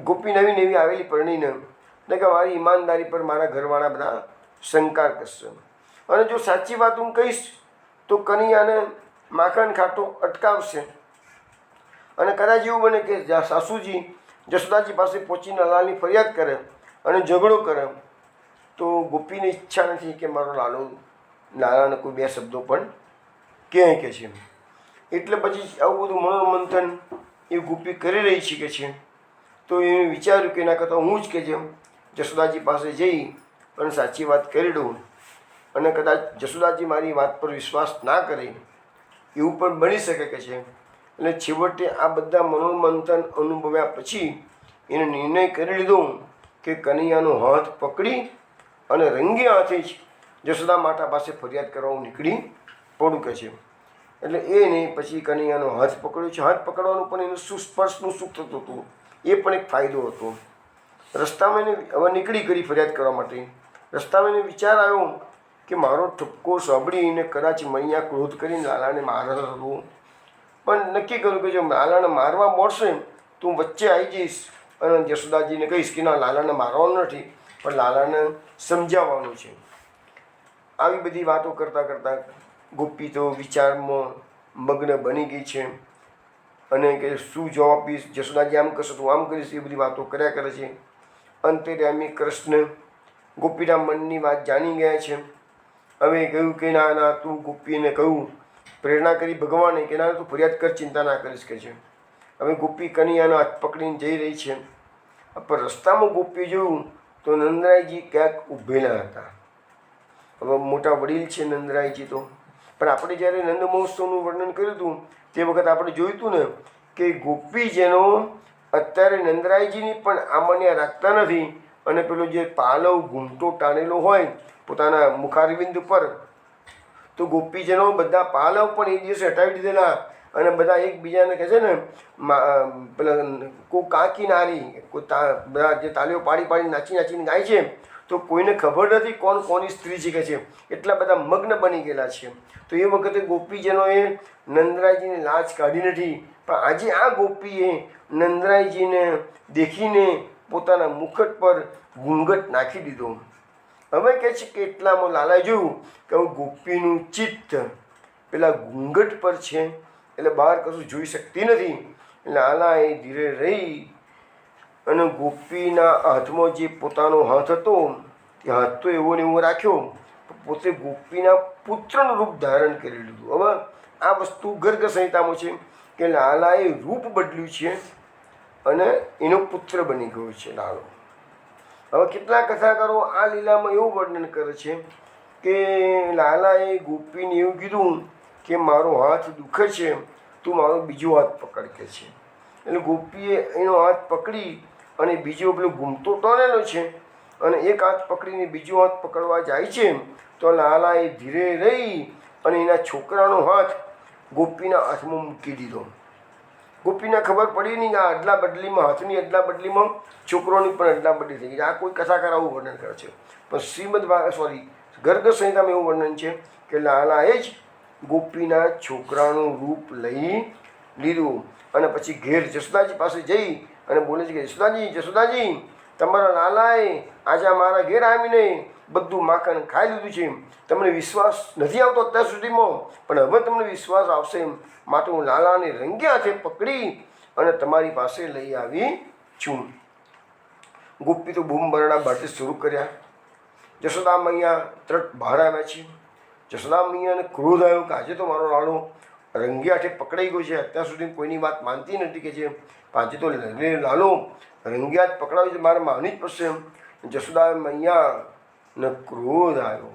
ગોપી નવી નવી આવેલી પરણીને કે મારી ઈમાનદારી પર મારા ઘરવાળા બધા શંકા કરશે, અને જો સાચી વાત હું કહીશ તો કનૈયાને માખણ ખાતો અટકાવશે. અને કદાચ એવું બને કે સાસુજી જશોદાજી પાસે પહોંચીને લાલની ફરિયાદ કરે અને ઝઘડો કરે, તો ગોપીની ઈચ્છા નથી કે મારો લાલો લાલાને કોઈ બે શબ્દો પણ કહે કે છે. એટલે પછી આવું બધું મનોમંથન એ ગોપી કરી રહી છે કે છે. તો એ વિચાર્યું કે એના કરતાં હું જ કે જેમ જશોદાજી પાસે જઈ અને સાચી વાત કરી દઉં, અને કદાચ જશોદાજી મારી વાત પર વિશ્વાસ ના કરે એવું પણ બની શકે કે છે. એટલે છેવટે આ બધા મનોમંથન અનુભવ્યા પછી એને નિર્ણય કરી લીધો કે કનૈયાનો હાથ પકડી અને રંગે હાથે જ જશોદા માતા પાસે ફરિયાદ કરવા હું નીકળી પડું કે છે. એટલે એને પછી કનૈયાનો હાથ પકડ્યો છે. હાથ પકડવાનું પણ એનું સુસ્પર્શનું સુખ થતું હતું, એ પણ એક ફાયદો હતો. રસ્તામાં એને હવે નીકળી કરી ફરિયાદ કરવા માટે. રસ્તામાં એને વિચાર આવ્યો કે મારો ઠપકો સાંભળીને કદાચ મૈયા ક્રોધ કરીને લાલાને મારવું, પણ નક્કી કર્યું કે જો લાલાને મારવા મળશે તો હું વચ્ચે આવી જઈશ અને જશોદાજીને કહીશ કે ના, લાલાને મારવાનું નથી પણ લાલાને સમજાવવાનું છે. આવી બધી વાતો કરતાં કરતાં ગોપી તો વિચારમાં મગ્ન બની ગઈ છે અને કે શું જવાબ આપીશ, જશોદાજી આમ કરશે તો આમ કરીશ, એ બધી વાતો કર્યા કરે છે. અંતર્યામી કૃષ્ણ ગોપીના મનની વાત જાણી ગયા છે. હવે કહ્યું કે ના ના, તું ગોપીને કહ્યું પ્રેરણા કરી ભગવાને કે ના, તું ફરિયાદ કર, ચિંતા ના કરીશ કે છે. હવે ગોપી કનૈયાનો હાથ પકડીને જઈ રહી છે. પણ રસ્તામાં ગોપી જોયું તો નંદરાયજી ક્યાંક ઊભેલા હતા. હવે મોટા વડીલ છે નંદરાયજી તો, પણ આપણે જ્યારે નંદ મહોત્સવનું વર્ણન કર્યું હતું તે વખત આપણે જોયું હતું ને કે ગોપી જેનો અત્યારે નંદરાયજીની પણ આમન્યા રાખતા નથી અને પેલો જે પાલવ ઘૂમટો ટાણેલો હોય પોતાના મુખારવિંદ પર, તો ગોપીજનો બધા પાલવ પણ એ દિવસે હટાવી દીધેલા અને બધા એકબીજાને કહે છે ને પેલા કોઈ કાંકી નારી, કોઈ બધા જે તાલીઓ પાડી પાડી નાચી નાચીને ગાય છે, તો કોઈને ખબર નથી કોણ કોની સ્ત્રી છે કે છે. એટલા બધા મગ્ન બની ગયેલા છે. તો એ વખતે ગોપીજનોએ નંદરાયજીને લાજ કાઢી નથી, પણ આજે આ ગોપીએ નંદરાયજીને દેખીને પોતાના મુખટ પર ઘૂંઘટ નાખી દીધો. હવે કહે છે કે એટલામાં લાલાએ જોયું કે હવે ગોપીનું ચિત્ત પેલા ઘૂંઘટ પર છે, એટલે બહાર કશું જોઈ શકતી નથી. લાલાએ ધીરે રહી અને ગોપીના હાથમાં જે પોતાનો હાથ હતો તે હાથ તો એવો ને એવો રાખ્યો, પોતે ગોપીના પુત્રનું રૂપ ધારણ કરી લીધું. હવે આ વસ્તુ ગર્ગ સંહિતામાં છે કે લાલાએ રૂપ બદલ્યું છે અને એનો પુત્ર બની ગયો છે લાલો. હવે કેટલાક કથાકારો આ લીલામાં એવું વર્ણન કરે છે કે લાલાએ ગોપીને એવું કીધું કે મારો હાથ દુખે છે, તું મારો બીજો હાથ પકડ કે છે. એટલે ગોપીએ એનો હાથ પકડી અને બીજો પેલો ઘૂમતો ટોનેલો છે અને એક હાથ પકડીને બીજો હાથ પકડવા જાય છે, તો લાલાએ ધીરે રહી અને એના છોકરાનો હાથ ગોપીના હાથમાં મૂકી દીધો. ગોપીને ખબર પડી નહીં કે આ અદલા બદલીમાં, હાથની અદલા બદલીમાં છોકરોની પણ અદલા બદલી થઈ ગઈ. આ કોઈ કથાકાર આવું વર્ણન કરે છે, પણ ગર્ગ સંહિતામાં એવું વર્ણન છે કે લાલાએ જ ગોપીના છોકરાનું રૂપ લઈ લીધું અને પછી ઘેર જશોદાજી પાસે જઈ અને બોલે છે કે જશોદાજી, તમારા લાલાએ આજે મારા ઘેર આવીને બધું માખણ ખાઈ લીધું છે. તમને વિશ્વાસ નથી આવતો અત્યાર સુધીમાં, પણ હવે તમને વિશ્વાસ આવશે, માટે હું લાલાને રંગે હાથે પકડી અને તમારી પાસે લઈ આવી છું. ગોપી તો બૂમ બરડા બાટે શરૂ કર્યા. જશોદા મૈયા તરત બહાર આવ્યા છે. જશોદા મૈયાને ક્રોધ આવ્યો કે આજે તો મારો લાલો રંગે હાથે પકડાઈ ગયો છે, અત્યાર સુધી કોઈની વાત માનતી નથી કે છે, આજે તો લાલો રંગે હાથ પકડાવી છે, મારે માનવી જ પડશે. જશોદા મૈયાને ક્રોધ આવ્યો.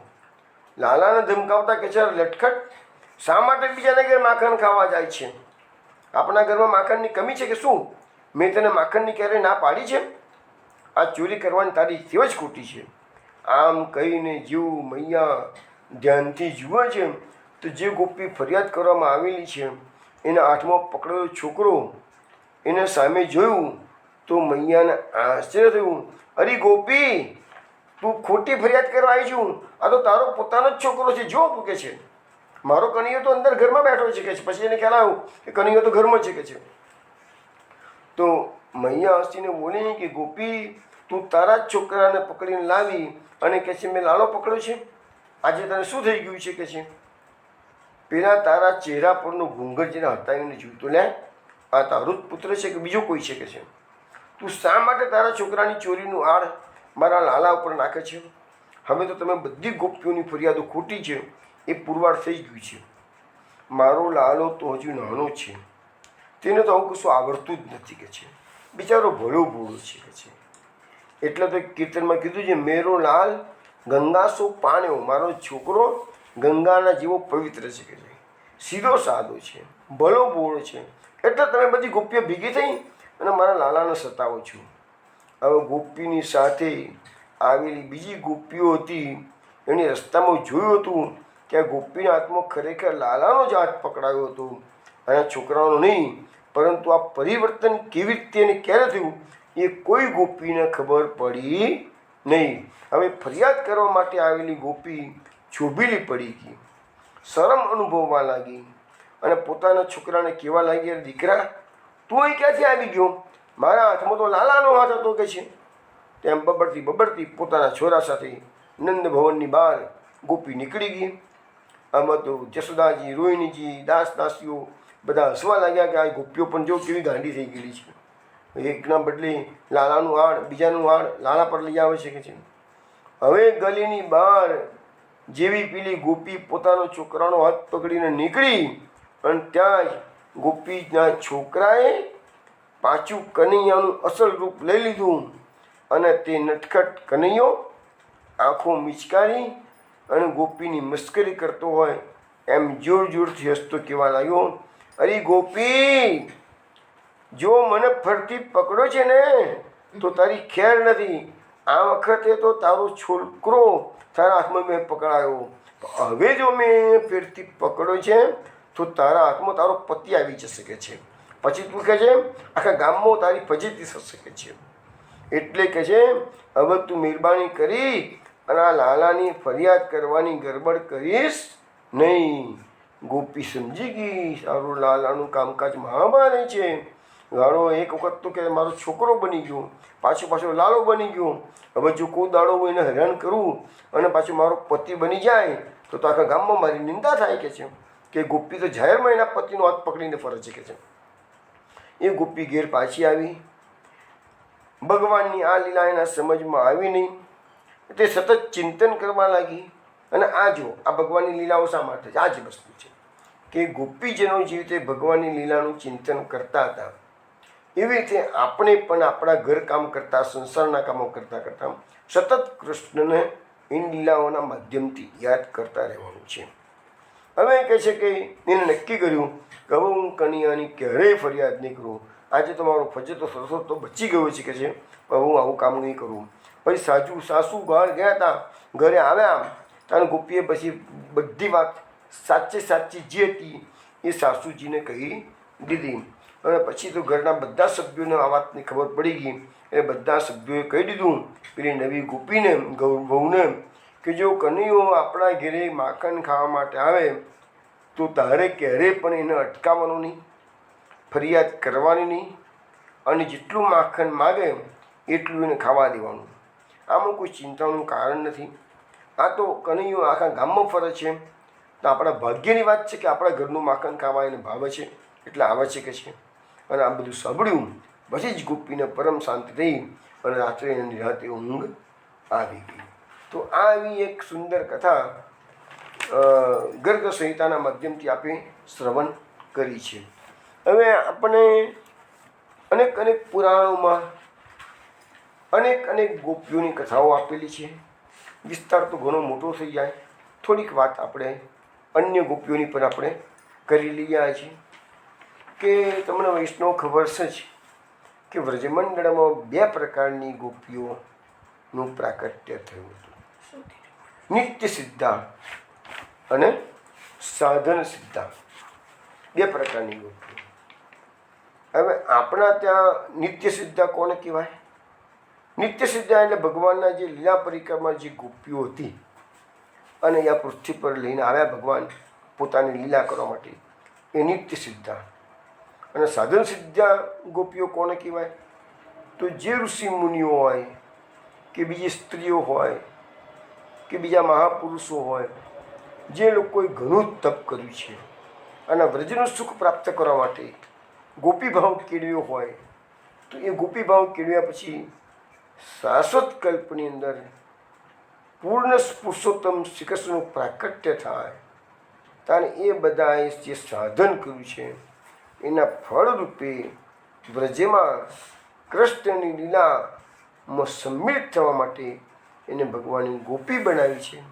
લાલાને ધમકાવતા કે છે લટખટ, શા માટે બીજાના ઘરે માખણ ખાવા જાય છે? આપણા ઘરમાં માખણની કમી છે કે શું? મેં તને માખણની ક્યારેય ના પાડી છે? આ ચોરી કરવાની તારી ટેવ જ ખોટી છે. આમ કહીને જેવું મૈયા ધ્યાનથી જુએ છે તો જે ગોપી ફરિયાદ કરવામાં આવેલી છે એના હાથમાં પકડેલો છોકરો એને સામે જોયું તો મૈયાને આશ્ચર્ય થયું. અરે ગોપી, તું ખોટી ફરિયાદ કરવા આવી છું, આ તો તારો પોતાનો જ છોકરો છે, જો તું કે છે. મારો કનૈયો તો અંદર ઘરમાં બેઠો છે કે છે. પછી એને ખ્યાલ આવ્યો કે કનૈયો તો ઘરમાં છે કે છે. તો મૈયા હસીને બોલી કે ગોપી, તું તારા જ છોકરાને પકડીને લાવી અને કહે છે મેં લાલો પકડ્યો છે, આજે તને શું થઈ ગયું છે કે છે. પેલા તારા ચહેરા પરનો ઘૂંઘટ જેને હટાવીને જોયું તો લે, આ તારો જ પુત્ર છે કે બીજો કોઈ છે કે છે. તું શા માટે તારા છોકરાની ચોરીનું આડ મારા લાલા ઉપર નાખે છે? હવે તો તમે બધી ગોપીઓની ફરિયાદો ખોટી છે એ પુરવાર થઈ ગયું છે. મારો લાલો તો હજુ નાનો છે, તેને તો આવું કશું આવડતું જ નથી કે છે, બિચારો ભલો ભોળો છે કે છે. એટલે તો કીર્તનમાં કીધું છે, મેરો લાલ ગંગા સો પાણ્યો, મારો છોકરો ગંગાના જેવો પવિત્ર છે કે છે, સીધો સાદો છે, ભલો ભોળો છે. એટલે તમે બધી ગોપીઓ ભેગી થઈ અને મારા લાલાને સતાવો છો. હવે ગોપીની સાથે આવેલી બીજી ગોપીઓ હતી, એની રસ્તામાં જોયું હતું કે આ ગોપીના હાથમાં ખરેખર લાલાનો જ હાથ પકડાયો હતો અને છોકરાનો નહીં. પરંતુ આ પરિવર્તન કેવી રીતે અને ક્યારે થયું એ કોઈ ગોપીને ખબર પડી નહીં. હવે ફરિયાદ કરવા માટે આવેલી ગોપી છોભીલી પડી ગઈ, શરમ અનુભવવા લાગી અને પોતાના છોકરાને કહેવા લાગી, દીકરા તું અહીં ક્યાંથી આવી ગયો? મારા હાથમાં તો લાલાનો હાથ હતો કે છે. તેમ બબડતી બબડતી પોતાના છોરા સાથે નંદ ભવનની બહાર ગોપી નીકળી ગઈ. આમાં તો જશોદાજી, રોહિણીજી, દાસ દાસીઓ બધા હસવા લાગ્યા કે આ ગોપીઓ પણ જો કેવી ગાંડી થઈ ગયેલી છે. એકના બદલે લાલાનું હાડ, બીજાનું હાડ લાલા પર લઈ આવે છે કે છે. હવે ગલીની બહાર જેવી પેલી ગોપી પોતાનો છોકરાનો હાથ પકડીને નીકળી અને ત્યાં જ ગોપીના છોકરાએ પાછું કનૈયાનું અસલ રૂપ લઈ લીધું અને તે નટખટ કનૈયો આંખો મિચકારી અને ગોપીની મસ્કરી કરતો હોય એમ જોર જોરથી હસતો કહેવા લાગ્યો, અરે ગોપી, જો મને ફરતી પકડો છે ને તો તારી ખેર નથી. આ વખતે તો તારો છોકરો તારા હાથમાં મેં પકડાયો, હવે જો મેં ફેરથી પકડ્યો છે તો તારા હાથમાં તારો પતિ આવી જશે કે છે. પછી તું કહે છે આખા ગામમાં તારી ફજીતી થશે કે છે. એટલે કે છે હવે તું મહેરબાની કરી અને આ લાલાની ફરિયાદ કરવાની ગરબડ કરીશ નહીં. ગોપી સમજી ગઈ સારું લાલાનું કામકાજ મહાભારે છે. ગાળો એક વખત તો કે મારો છોકરો બની ગયો, પાછો લાલો બની ગયો. હવે જો કોઈ દાડો હું એને હેરાન કરું અને પાછું મારો પતિ બની જાય તો આખા ગામમાં મારી નિંદા થાય કે છે. કે ગોપી તો જાહેરમાં એના પતિનો હાથ પકડીને ફરે છે કે છે. એ ગોપી ઘેર પાછી આવી. ભગવાનની આ લીલા એના સમજમાં આવી નહીં. તે સતત ચિંતન કરવા લાગી. અને આ જો આ ભગવાનની લીલાઓ શા માટે છે? આ જ વસ્તુ છે કે ગોપીજનો જે રીતે ભગવાનની લીલાનું ચિંતન કરતા હતા એવી રીતે આપણે પણ આપણા ઘર કામ કરતાં, સંસારના કામો કરતાં કરતાં સતત કૃષ્ણને ઇન લીલાઓના માધ્યમથી યાદ કરતા રહેવાનું છે. હવે કહે છે કે એને નક્કી કર્યું કે હવે હું કનૈયાની ક્યારેય ફરિયાદ નહીં કરું. આજે તો મારો ફજેતો સરસો તો બચી ગયો છે કે છે, હવે હું આવું કામ નહીં કરું. પછી સાસુ બહાર ગયા હતા, ઘરે આવ્યા અને ગોપીએ પછી બધી વાત સાચી જે હતી એ સાસુજીને કહી દીધી. અને પછી તો ઘરના બધા સભ્યોને આ વાતની ખબર પડી ગઈ. એ બધા સભ્યોએ કહી દીધું પેલી નવી ગોપીને, વહુને, કે જો કનૈયો આપણા ઘરે માખણ ખાવા માટે આવે તો તારે ક્યારેય પણ એને અટકાવવાનું નહીં, ફરિયાદ કરવાની નહીં, અને જેટલું માખણ માગે એટલું એને ખાવા દેવાનું. આમાં કોઈ ચિંતાનું કારણ નથી. આ તો કનૈયો આખા ગામમાં ફરે છે તો આપણા ભાગ્યની વાત છે કે આપણા ઘરનું માખણ ખાવા એને ભાવે છે એટલે આવે છે કે છે. અને આ બધું સાંભળ્યું પછી જ ગોપીને પરમ શાંતિ થઈ અને રાત્રે એને નિરાતે ઊંઘ આવી ગઈ. તો આ આવી એક સુંદર કથા ગર્ગ સંહિતાના માધ્યમથી આપણે શ્રવણ કરી છે. હવે આપણે અનેક પુરાણોમાં અનેક ગોપીઓની કથાઓ આપેલી છે. વિસ્તાર તો ઘણો મોટો થઈ જાય. થોડીક વાત આપણે અન્ય ગોપીઓની પણ આપણે કરી લઈએ છીએ કે તમને વૈષ્ણવ ખબર છે જ કે વ્રજમંડળમાં 2 પ્રકારની ગોપીઓનું પ્રાકટ્ય થયું હતું. નિત્ય સિદ્ધા અને સાધન સિદ્ધા, 2 પ્રકારની ગોપીઓ. હવે આપણા ત્યાં નિત્ય સિદ્ધા કોને કહેવાય? નિત્ય સિદ્ધા એટલે ભગવાનના જે લીલા પરિક્રમા જે ગોપીઓ હતી અને આ પૃથ્વી પર લઈને આવ્યા ભગવાન પોતાની લીલા કરવા માટે, એ નિત્ય સિદ્ધા. અને સાધન સિદ્ધા ગોપીઓ કોને કહેવાય? તો જે ઋષિ મુનિઓ હોય કે બીજી સ્ત્રીઓ હોય કે બીજા મહાપુરુષો હોય, જે લોકોએ ઘણું તપ કર્યું છે અને વ્રજનું સુખ પ્રાપ્ત કરવા માટે ગોપી ભાવ કેળવ્યો હોય, તો એ ગોપી ભાવ કેળવ્યા પછી શાશ્વત કલ્પની અંદર પૂર્ણ પુરુષોત્તમ શ્રી કૃષ્ણનું પ્રાકટ્ય થાય ત્યારે એ બધાએ જે સાધન કર્યું છે એના ફળરૂપે વ્રજમાં કૃષ્ણની લીલામાં સંમિલિત થવા માટે એને ભગવાનની ગોપી બનાવી છે.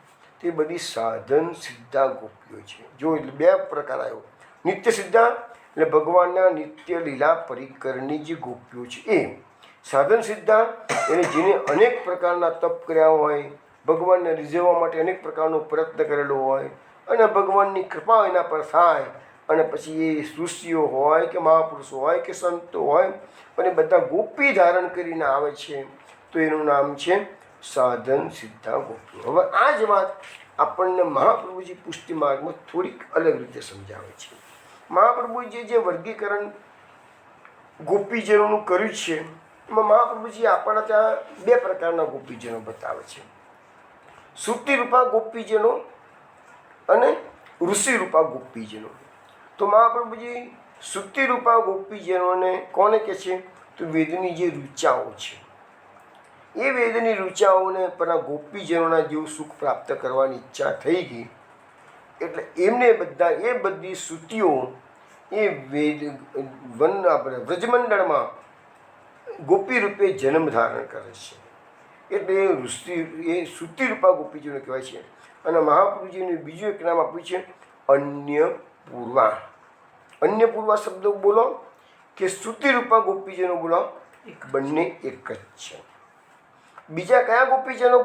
તે બધી સાધન સિદ્ધા ગોપીઓ છે. જો એટલે બે પ્રકાર આવ્યો. નિત્ય સિદ્ધા એટલે ભગવાનના નિત્ય લીલા પરિકરની જે ગોપીઓ છે એ. સાધન સિદ્ધા એટલે જેને અનેક પ્રકારના તપ કર્યા હોય, ભગવાનને રીઝવવા માટે અનેક પ્રકારનો પ્રયત્ન કરેલો હોય અને ભગવાનની કૃપા એના પર થાય અને પછી એ ઋષિઓ હોય કે મહાપુરુષો હોય કે સંતો હોય અને બધા ગોપી ધારણ કરીને આવે છે તો એનું નામ છે સાધન સિદ્ધા ગોપીઓ. હવે આ જ વાત આપણને મહાપ્રભુજી પુષ્ટિ માર્ગમાં થોડીક અલગ રીતે સમજાવે છે. મહાપ્રભુજી જે વર્ગીકરણ ગોપીજનોનું કર્યું છે એમાં મહાપ્રભુજી આપણા ત્યાં બે પ્રકારના ગોપીજનો બતાવે છે. શ્રુતિરૂપા ગોપીજનો અને ઋષિરૂપા ગોપીજનો. તો મહાપ્રભુજી શ્રુતિરૂપા ગોપીજનોને કોને કહે છે? તો વેદની જે ઋચાઓ છે એ વેદની ઋચાઓને પણ આ ગોપીજનોના જેવું સુખ પ્રાપ્ત કરવાની ઈચ્છા થઈ ગઈ એટલે એમને બધા એ બધી શ્રુતિઓ એ વેદ વ્રજમંડળમાં ગોપી રૂપે જન્મ ધારણ કરે છે. એટલે એ શ્રુતિરૂપા ગોપીજનો કહેવાય છે. અને મહાપ્રભુજીને બીજું એક નામ આપ્યું છે અન્ય પૂર્વા. અન્ય પૂર્વા શબ્દ બોલો કે શ્રુતિરૂપા ગોપીજનો બોલો, બંને એક જ છે. બીજા કયા ગોપીજનો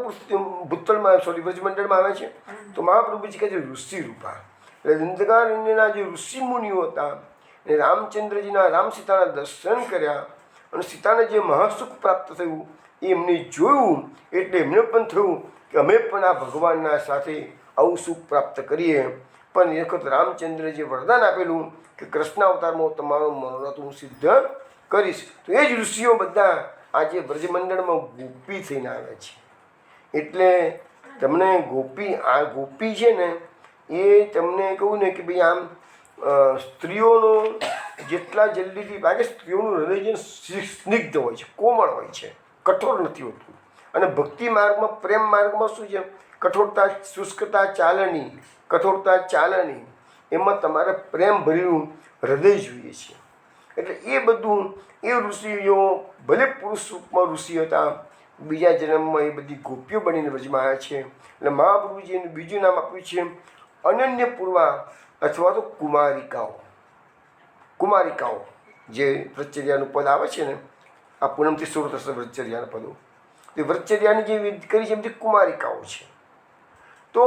ભૂતળમાં વ્રજમંડળમાં આવે છે? તો મહાપ્રભુજી કહે છે ઋષિરૂપા. એટલે દંડકારણ્યના જે ઋષિમુનિઓ હતા એ રામચંદ્રજીના રામ સીતાના દર્શન કર્યા અને સીતાને જે મહાસુખ પ્રાપ્ત થયું એ એમને જોયું એટલે એમને પણ થયું કે અમે પણ આ ભગવાનના સાથે આવું સુખ પ્રાપ્ત કરીએ. પણ એ વખત રામચંદ્રજીએ વરદાન આપેલું કે કૃષ્ણ અવતારમાં તમારો મનોરથ હું સિદ્ધ કરીશ. તો એ જ ઋષિઓ બધા આજે બ્રજમંડળમાં ગોપી થઈને આવે છે. એટલે તમને ગોપી છે ને એ તમને કહું ને કે ભાઈ આમ સ્ત્રીઓનો જેટલા જલ્દીથી ભાગે સ્ત્રીઓનું હૃદય જે સ્નિગ્ધ હોય છે, કોમળ હોય છે, કઠોર નથી હોતું. અને ભક્તિ માર્ગમાં પ્રેમ માર્ગમાં શું છે? કઠોરતા, શુષ્કતા ચાલની, કઠોરતા ચાલની, એમાં તમારે પ્રેમ ભર્યું હૃદય જોઈએ છે. એટલે એ બધું એ ઋષિઓ ભલે પુરુષ રૂપમાં ઋષિ હતા, બીજા જન્મમાં એ બધી ગોપીઓ બનીને વ્રજમાં આવ્યા છે. એટલે મહાપ્રભુજીનું બીજું નામ આપ્યું છે અનન્ય પૂર્વા અથવા તો કુમારિકાઓ. કુમારિકાઓ જે વ્રતચર્યાનું પદ આવે છે ને, આ પૂનમથી શરૂ થશે વ્રતચર્યાના પદો, તે વ્રતચર્યાની જે વિધિ કરી છે એ બધી કુમારિકાઓ છે. તો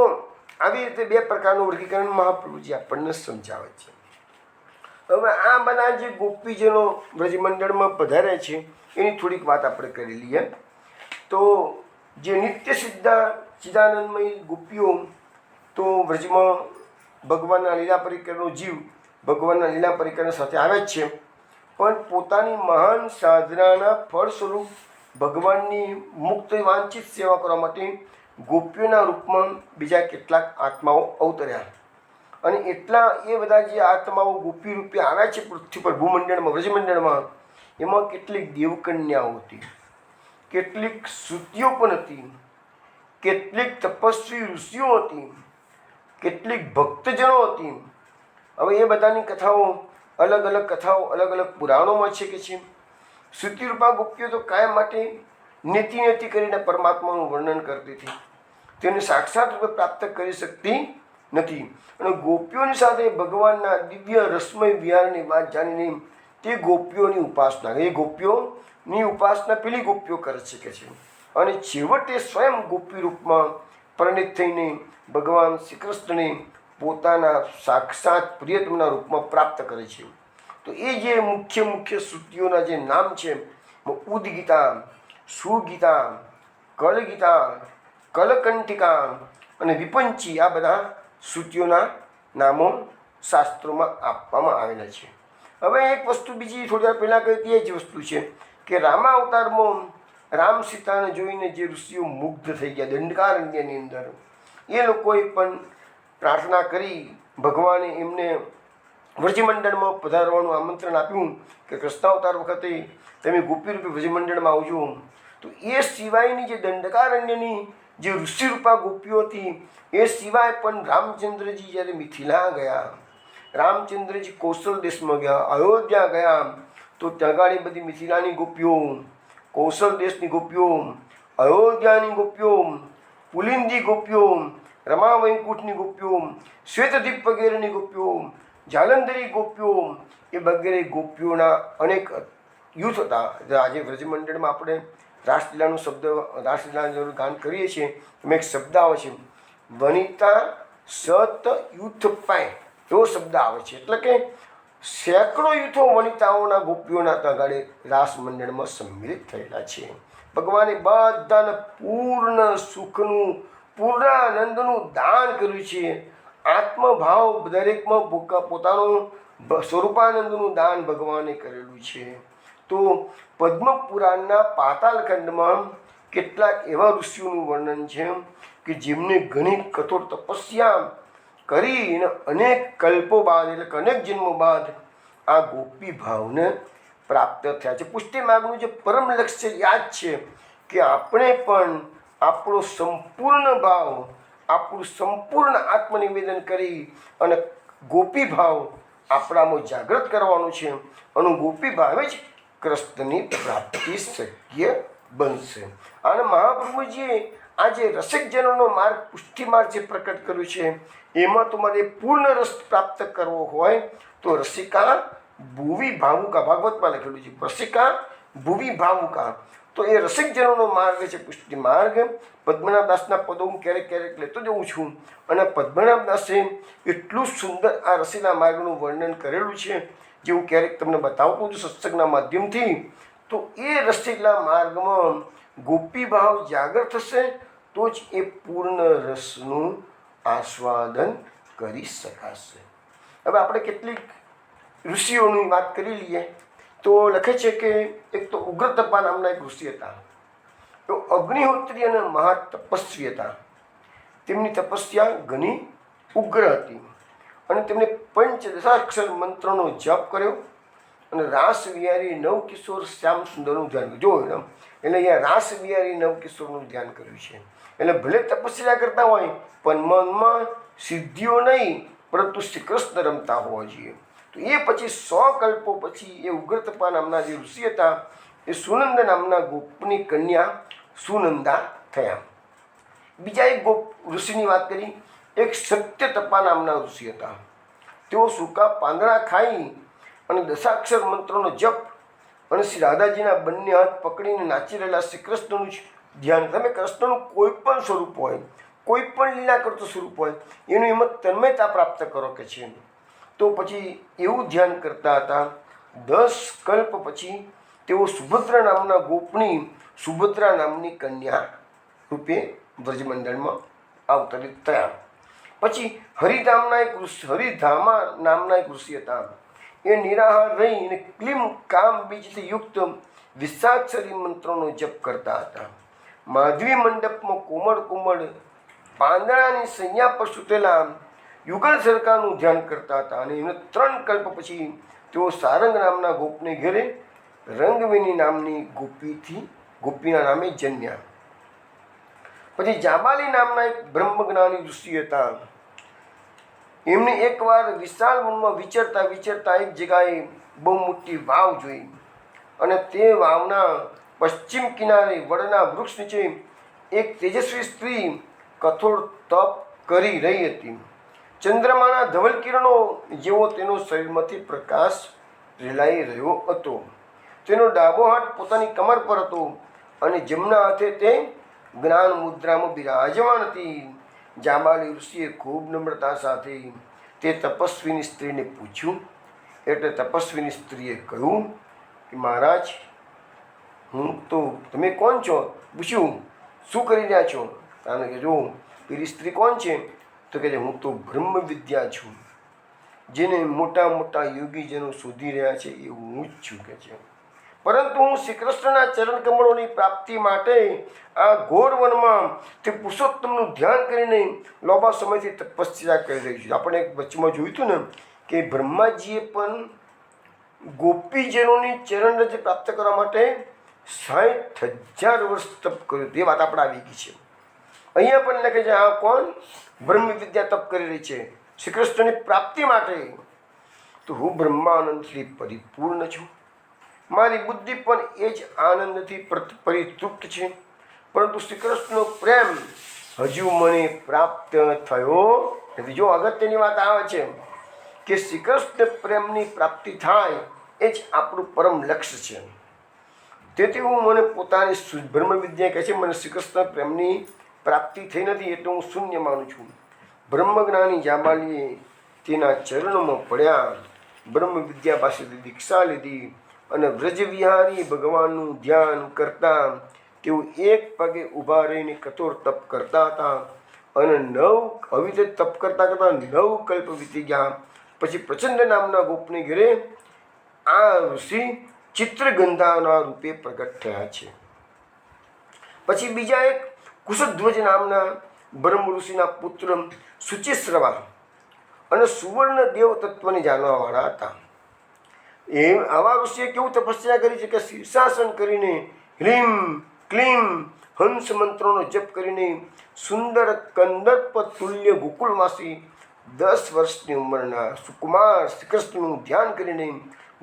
આવી રીતે બે પ્રકારનું વર્ગીકરણ મહાપ્રભુજી આપણને સમજાવે છે. હવે આ બધા જે ગોપીજનો વ્રજમંડળમાં પધાર્યા છે એની થોડીક વાત આપણે કરી લઈએ. તો જે નિત્ય ચિદાનંદમય ગોપીઓ તો વ્રજમાં ભગવાનના લીલા પરિકરનો જીવ ભગવાનના લીલા પરિકરણ સાથે આવે જ છે, પણ પોતાની મહાન સાધનાના ફળ સ્વરૂપ ભગવાનની મુક્ત વાંછિત સેવા કરવા માટે ગોપીઓના રૂપમાં બીજા કેટલાક આત્માઓ અવતર્યા. અને એટલા એ બધા જે આત્માઓ ગોપી રૂપે આવ્યા છે પૃથ્વી પર ભૂમંડળમાં વ્રજમંડળમાં, એમાં કેટલીક દેવકન્યાઓ હતી, કેટલીક શ્રુતિઓ પણ હતી, કેટલીક તપસ્વી ઋષિઓ હતી, કેટલીક ભક્તજનો હતી. હવે એ બધાની કથાઓ અલગ અલગ કથાઓ અલગ અલગ પુરાણોમાં છે કે છે. શ્રુતિરૂપા ગોપીઓ તો કાયમ માટે નેતિ કરીને પરમાત્માનું વર્ણન કરતી હતી, તેને સાક્ષાત રૂપે પ્રાપ્ત કરી શકતી નથી. અને ગોપીઓની સાથે ભગવાનના દિવ્ય રસમય વિહારની વાત જાણીને તે ગોપીઓની ઉપાસના, એ ગોપીઓની ઉપાસના પેલી ગોપીઓ કરી શકે છે. અને છેવટે સ્વયં ગોપી રૂપમાં પરિણિત થઈને ભગવાન શ્રી કૃષ્ણને પોતાના સાક્ષાત પ્રિયતમના રૂપમાં પ્રાપ્ત કરે છે. તો એ જે મુખ્ય શ્રુતિઓના જે નામ છે, ઉદગીતા, સુગીતા, કલગીતા, કલકંઠિકા અને વિપંચી, આ બધા શ્રુતિઓના નામો શાસ્ત્રોમાં આપવામાં આવેલા છે. હવે એક વસ્તુ બીજી થોડી વાર પહેલાં કહી એ જ વસ્તુ છે કે રામાવતારમાં રામ સીતાને જોઈને જે ઋષિઓ મુગ્ધ થઈ ગયા દંડકારણ્યની અંદર, એ લોકોએ પણ પ્રાર્થના કરી, ભગવાને એમને વ્રજમંડળમાં પધારવાનું આમંત્રણ આપ્યું કે કૃષ્ણાવતાર વખતે તમે ગોપી રૂપે વ્રજમંડળમાં આવજો. તો એ સિવાયની જે દંડકારણ્યની જે ઋષિરૂપા ગોપીઓ હતી, એ સિવાય પણ રામચંદ્રજી જ્યારે મિથિલા ગયા, રામચંદ્રજી કૌશલ દેશમાં ગયા, અયોધ્યા ગયા, તો ત્યાં ગાડી બધી મિથિલાની ગોપીઓ, કૌશલ દેશની ગોપીઓ, અયોધ્યાની ગોપીઓ, પુલિંદી ગોપીઓ, રમા વૈકુંઠની ગોપીઓ, શ્વેતદીપ વગેરેની ગોપીઓ, જાલંધરી ગોપીઓ, એ વગેરે ગોપીઓના અનેક યુથ હતા. આજે વ્રજમંડળમાં આપણે રાસલીલાનો શબ્દ, રાસલીલાનું ગાન કરીએ છીએ, એમાં એક શબ્દ આવે છે વનિતા સત યુથ પાય, એવો શબ્દ આવે છે. એટલે કે સેંકડો યુથો વનિતાઓના ગોપીઓના તગાડે રાસ મંડળમાં સંમિલિત થયેલા છે. ભગવાને બધાને પૂર્ણ સુખનું, પૂર્ણાનંદનું દાન કર્યું છે. આત્મભાવ દરેકમાં પોતાનું સ્વરૂપાનંદનું દાન ભગવાને કરેલું છે. તો પદ્મપુરાણના પાતાળખંડમાં કેટલાક એવા ઋષિઓનું વર્ણન છે કે જેમને ઘણી કઠોર તપસ્યા કરીને અનેક કલ્પો બાદ, એટલે કે અનેક જન્મો બાદ આ ગોપી ભાવને પ્રાપ્ત થયા છે. પુષ્ટિ માર્ગનું જે પરમ લક્ષ્ય યાદ છે કે આપણે પણ આપણો સંપૂર્ણ ભાવ, આપણું સંપૂર્ણ આત્મનિવેદન કરી અને ગોપી ભાવ આપણામાં જાગૃત કરવાનું છે. અને ગોપી ભાવે જ કૃષ્ણની પ્રાપ્તિ શક્ય બનશે. અને મહાપ્રભુજીએ આજે રસિકજનોનો માર્ગ, પુષ્ટિ માર્ગ જે પ્રકટ કર્યું છે, એમાં તમારે પૂર્ણ રસ પ્રાપ્ત કરવો હોય તો રસિકા ભુવી ભાવુકા, ભાગવતમાં લખેલું છે રસિકા ભુવી ભાવુકા. તો એ રસિકજનોનો માર્ગ છે પુષ્ટિ માર્ગ. પદ્મનાભદાસના પદો હું ક્યારેક ક્યારેક લેતો જઉં છું, અને પદ્મનાભદાસે એટલું સુંદર આ રસીલા માર્ગનું વર્ણન કરેલું છે, જે હું ક્યારેક તમને બતાવતો છું સત્સંગના માધ્યમથી. તો એ રસીલા માર્ગમાં ગોપી ભાવ જાગૃત થશે તો જ એ પૂર્ણ રસનું આસ્વાદન કરી શકાશે. હવે આપણે કેટલીક ઋષિઓની વાત કરી લઈએ. તો લખે છે કે એક તો ઉગ્રતપા નામના એક ઋષિ હતા. તો અગ્નિહોત્રી અને મહાતપસ્વી હતા. તેમની તપસ્યા ઘણી ઉગ્ર હતી અને તેમણે પંચદશાક્ષર મંત્રનો જપ કર્યો અને રાસ વિહારી નવકિશોર શ્યામ સુંદરનું ધ્યાન કર્યું. જો એટલે અહીંયા રાસ વિહારી નવકિશોરનું ધ્યાન કર્યું છે. એટલે ભલે તપસ્યા કરતા હોય પણ મનમાં સિદ્ધિઓ નહીં, પરંતુ શ્રી કૃષ્ણ રમતા હોવા જોઈએ. તો એ પછી 100 કલ્પો પછી એ ઉગ્રતપા નામના જે ઋષિ હતા, એ સુનંદ નામના ગોપની કન્યા સુનંદા થયા. બીજા એક ગોપ ઋષિની વાત કરી. એક સત્યતપા નામના ઋષિ હતા. તેઓ સૂકા પાંદડા ખાઈ અને દશાક્ષર મંત્રોનો જપ અને શ્રી રાધાજીના બંને હાથ પકડીને નાચી રહેલા શ્રી કૃષ્ણનું ધ્યાન. તમે કૃષ્ણનું કોઈ પણ સ્વરૂપ હોય, કોઈ પણ લીલા કરતું સ્વરૂપ હોય, એનું એમાં તન્મયતા પ્રાપ્ત કરો કે છે. તો પછી એવું ધ્યાન કરતા હતા. 10 કલ્પ પછી તેઓ સુભદ્રા નામના ગોપની, સુભદ્રા નામની કન્યા રૂપે વ્રજમંડળમાં અવતરિત થયા. પછી હરિધામા નામના એક ઋષિ હતા. એ નિરાહાર રહી અને ક્લીમ કામ બીજથી યુક્ત વિષાક્ષરી મંત્રોનો જપ કરતા હતા. માધવી મંડપમાં કોમળ કોમળ પાંદડાની સૈયા પર સૂતેલા યુગલ સરકારનું ધ્યાન કરતા હતા. અને એને 3 કલ્પ પછી તેઓ સારંગ નામના ગોપને ઘેરે રંગવેની નામની ગોપીના નામે જન્મ્યા. પછી જાબાલી નામના એક બ્રહ્મજ્ઞાની ઋષિ હતા. એમને એકવાર વિશાળ વનમાં વિચરતા એક જગ્યાએ બહુ મોટી વાવ જોઈ અને તે વાવના પશ્ચિમ કિનારે વડના વૃક્ષ નીચે એક તેજસ્વી સ્ત્રી કઠોર તપ કરી રહી હતી. ચંદ્રમાના ધવલ કિરણો જેવો તેનો શરીરમાંથી પ્રકાશ રેલાઈ રહ્યો હતો. તેનો ડાબો હાથ પોતાની કમર પર હતો અને જમણા હાથે તે જ્ઞાન મુદ્રામાં બિરાજમાન હતી. જાબાલી ઋષિએ ખૂબ નમ્રતા સાથે તે તપસ્વીની સ્ત્રીને પૂછ્યું. એટલે તપસ્વીની સ્ત્રીએ કહ્યું કે મહારાજ, તમે કોણ છો? પૂછ્યું, શું કરી રહ્યા છો? કારણ કે જો પેલી સ્ત્રી કોણ છે? તો કહે હું તો બ્રહ્મ વિદ્યા છું, જેને મોટા મોટા યોગીજનો શોધી રહ્યા છે એ હું જ છું કે છે. પરંતુ હું શ્રી કૃષ્ણના ચરણ કમળોની પ્રાપ્તિ માટે આ ઘોર વનમાં તે પુરુષોત્તમનું ધ્યાન કરીને લાંબા સમયથી તપસ્યા કરી રહી છું. આપણે વચમાં જોયું હતું ને કે બ્રહ્માજીએ પણ ગોપીજનોની ચરણ રજ પ્રાપ્ત કરવા માટે 60,000 વર્ષ તપ કર્યું. તે વાત આપણે આવી ગઈ છે. અહીંયા પણ લખે છે આ કોણ? બ્રહ્મ વિદ્યા તપ કરી રહી છે શ્રી કૃષ્ણની પ્રાપ્તિ માટે. તો હું બ્રહ્માનંદથી પરિપૂર્ણ છું. મારી બુદ્ધિ પણ એ જ આનંદથી પરિતૃપ્ત છે. પરંતુ શ્રી કૃષ્ણનો પ્રેમ હજુ મને પ્રાપ્ત થયો નથી. જો અગત્યની વાત આવે છે કે શ્રી કૃષ્ણ પ્રેમની પ્રાપ્તિ થાય એ જ આપણું પરમ લક્ષ્ય છે. તેથી હું મને પોતાની બ્રહ્મ વિદ્યા કહે છે મને શ્રી કૃષ્ણ પ્રેમની પ્રાપ્તિ થઈ નથી એટલે હું શૂન્ય માનું છું. બ્રહ્મજ્ઞાની જાંબાલીએ તેના ચરણોમાં પડ્યા, બ્રહ્મ વિદ્યા પાસેથી દીક્ષા લીધી અને વ્રજવિહારી ભગવાનનું ધ્યાન કરતા તેઓ એક પગે ઊભા રહીને કઠોર તપ કરતા હતા. અને આવી રીતે તપ કરતાં કરતાં 9 કલ્પ વીતી ગયા. પછી પ્રચંડ નામના ગોપને ઘેરે આ ઋષિ ચિત્રગંધાના રૂપે પ્રગટ થયા છે. પછી બીજા એક કુશધ્વજ નામના બ્રહ્મ ઋષિના પુત્ર શુચિશ્રવા અને સુવર્ણ દેવ તત્વને જાણવાવાળા હતા. આવા ઋષિએ કેવું તપસ્યા કરી છે કે શીર્ષાસન કરીને હ્રીમ ક્લીમ હંસ મંત્રોનો જપ કરીને સુંદર કંદર્પ તુલ્ય ગોકુળવાસી 10 વર્ષની ઉંમરના સુકુમાર શ્રી કૃષ્ણનું ધ્યાન કરીને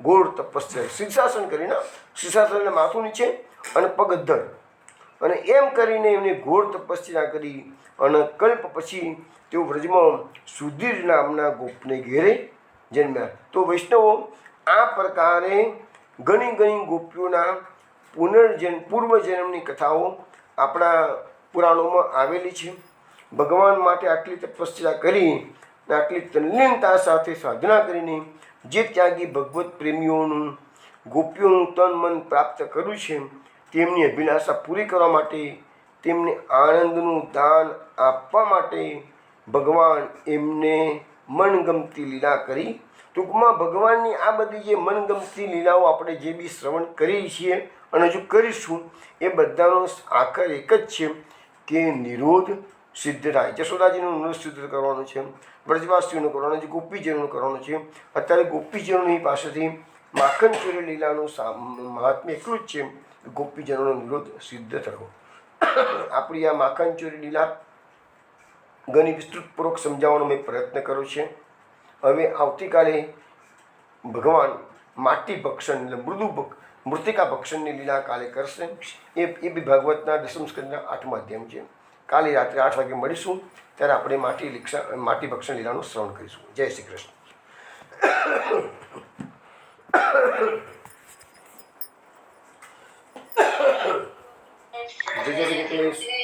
ઘોર તપસ્યા શીર્ષાસન કરીને, શીર્ષાસન એટલે માથું નીચે અને પગ અધ્ધર, અને એમ કરીને એમને ઘોર તપસ્યા કરી. અને કલ્પ પછી તેઓ વ્રજમાં સુધીર નામના ગોપને ઘેરે જન્મ્યા. તો વૈષ્ણવો આ પ્રકારે ઘણી ગોપીઓના પૂર્વજન્મની કથાઓ આપણા પુરાણોમાં આવેલી છે. ભગવાન માટે આટલી તપસ્યા કરી અને આટલી તલ્લીનતા સાથે સાધના કરીને જે ત્યાગી ભગવત પ્રેમીઓનું ગોપીઓનું તન મન પ્રાપ્ત કર્યું છે તેમની અભિલાષા પૂરી કરવા માટે, તેમને આનંદનું દાન આપવા માટે ભગવાન એમને મનગમતી લીલા કરી. ટૂંકમાં ભગવાનની આ બધી જે મનગમતી લીલાઓ આપણે જે બી શ્રવણ કરીએ છીએ અને હજુ કરીશું એ બધાનો આખર એક જ છે કે નિરોધ સિદ્ધ થાય. જશોદાજીનો નિરોધ સિદ્ધ કરવાનો છે, વ્રજવાસીઓનો કરવાનો છે, ગોપીજનોનો કરવાનો છે. અત્યારે ગોપીજનોની પાસેથી માખણ ચોરી લીલાનું મહાત્મ્ય એટલું જ છે ગોપીજનોનો નિરોધ સિદ્ધ થયો. આપણી આ માખણ ચોરી લીલા ઘણી વિસ્તૃતપૂર્વક સમજાવવાનો મેં પ્રયત્ન કર્યો છે. હવે આવતીકાલે ભગવાન માટી ભક્ષણ એટલે મૃતિકા ભક્ષણની લીલા કાલે કરશે. એ બી ભાગવતના 10મ સ્કંદના 8મા અધ્યાય છે. કાલે રાત્રે 8 વાગે મળીશું, ત્યારે આપણે માટી ભક્ષણ લીલાનું શ્રવણ કરીશું. જય શ્રી કૃષ્ણ. જય શ્રી કૃષ્ણ.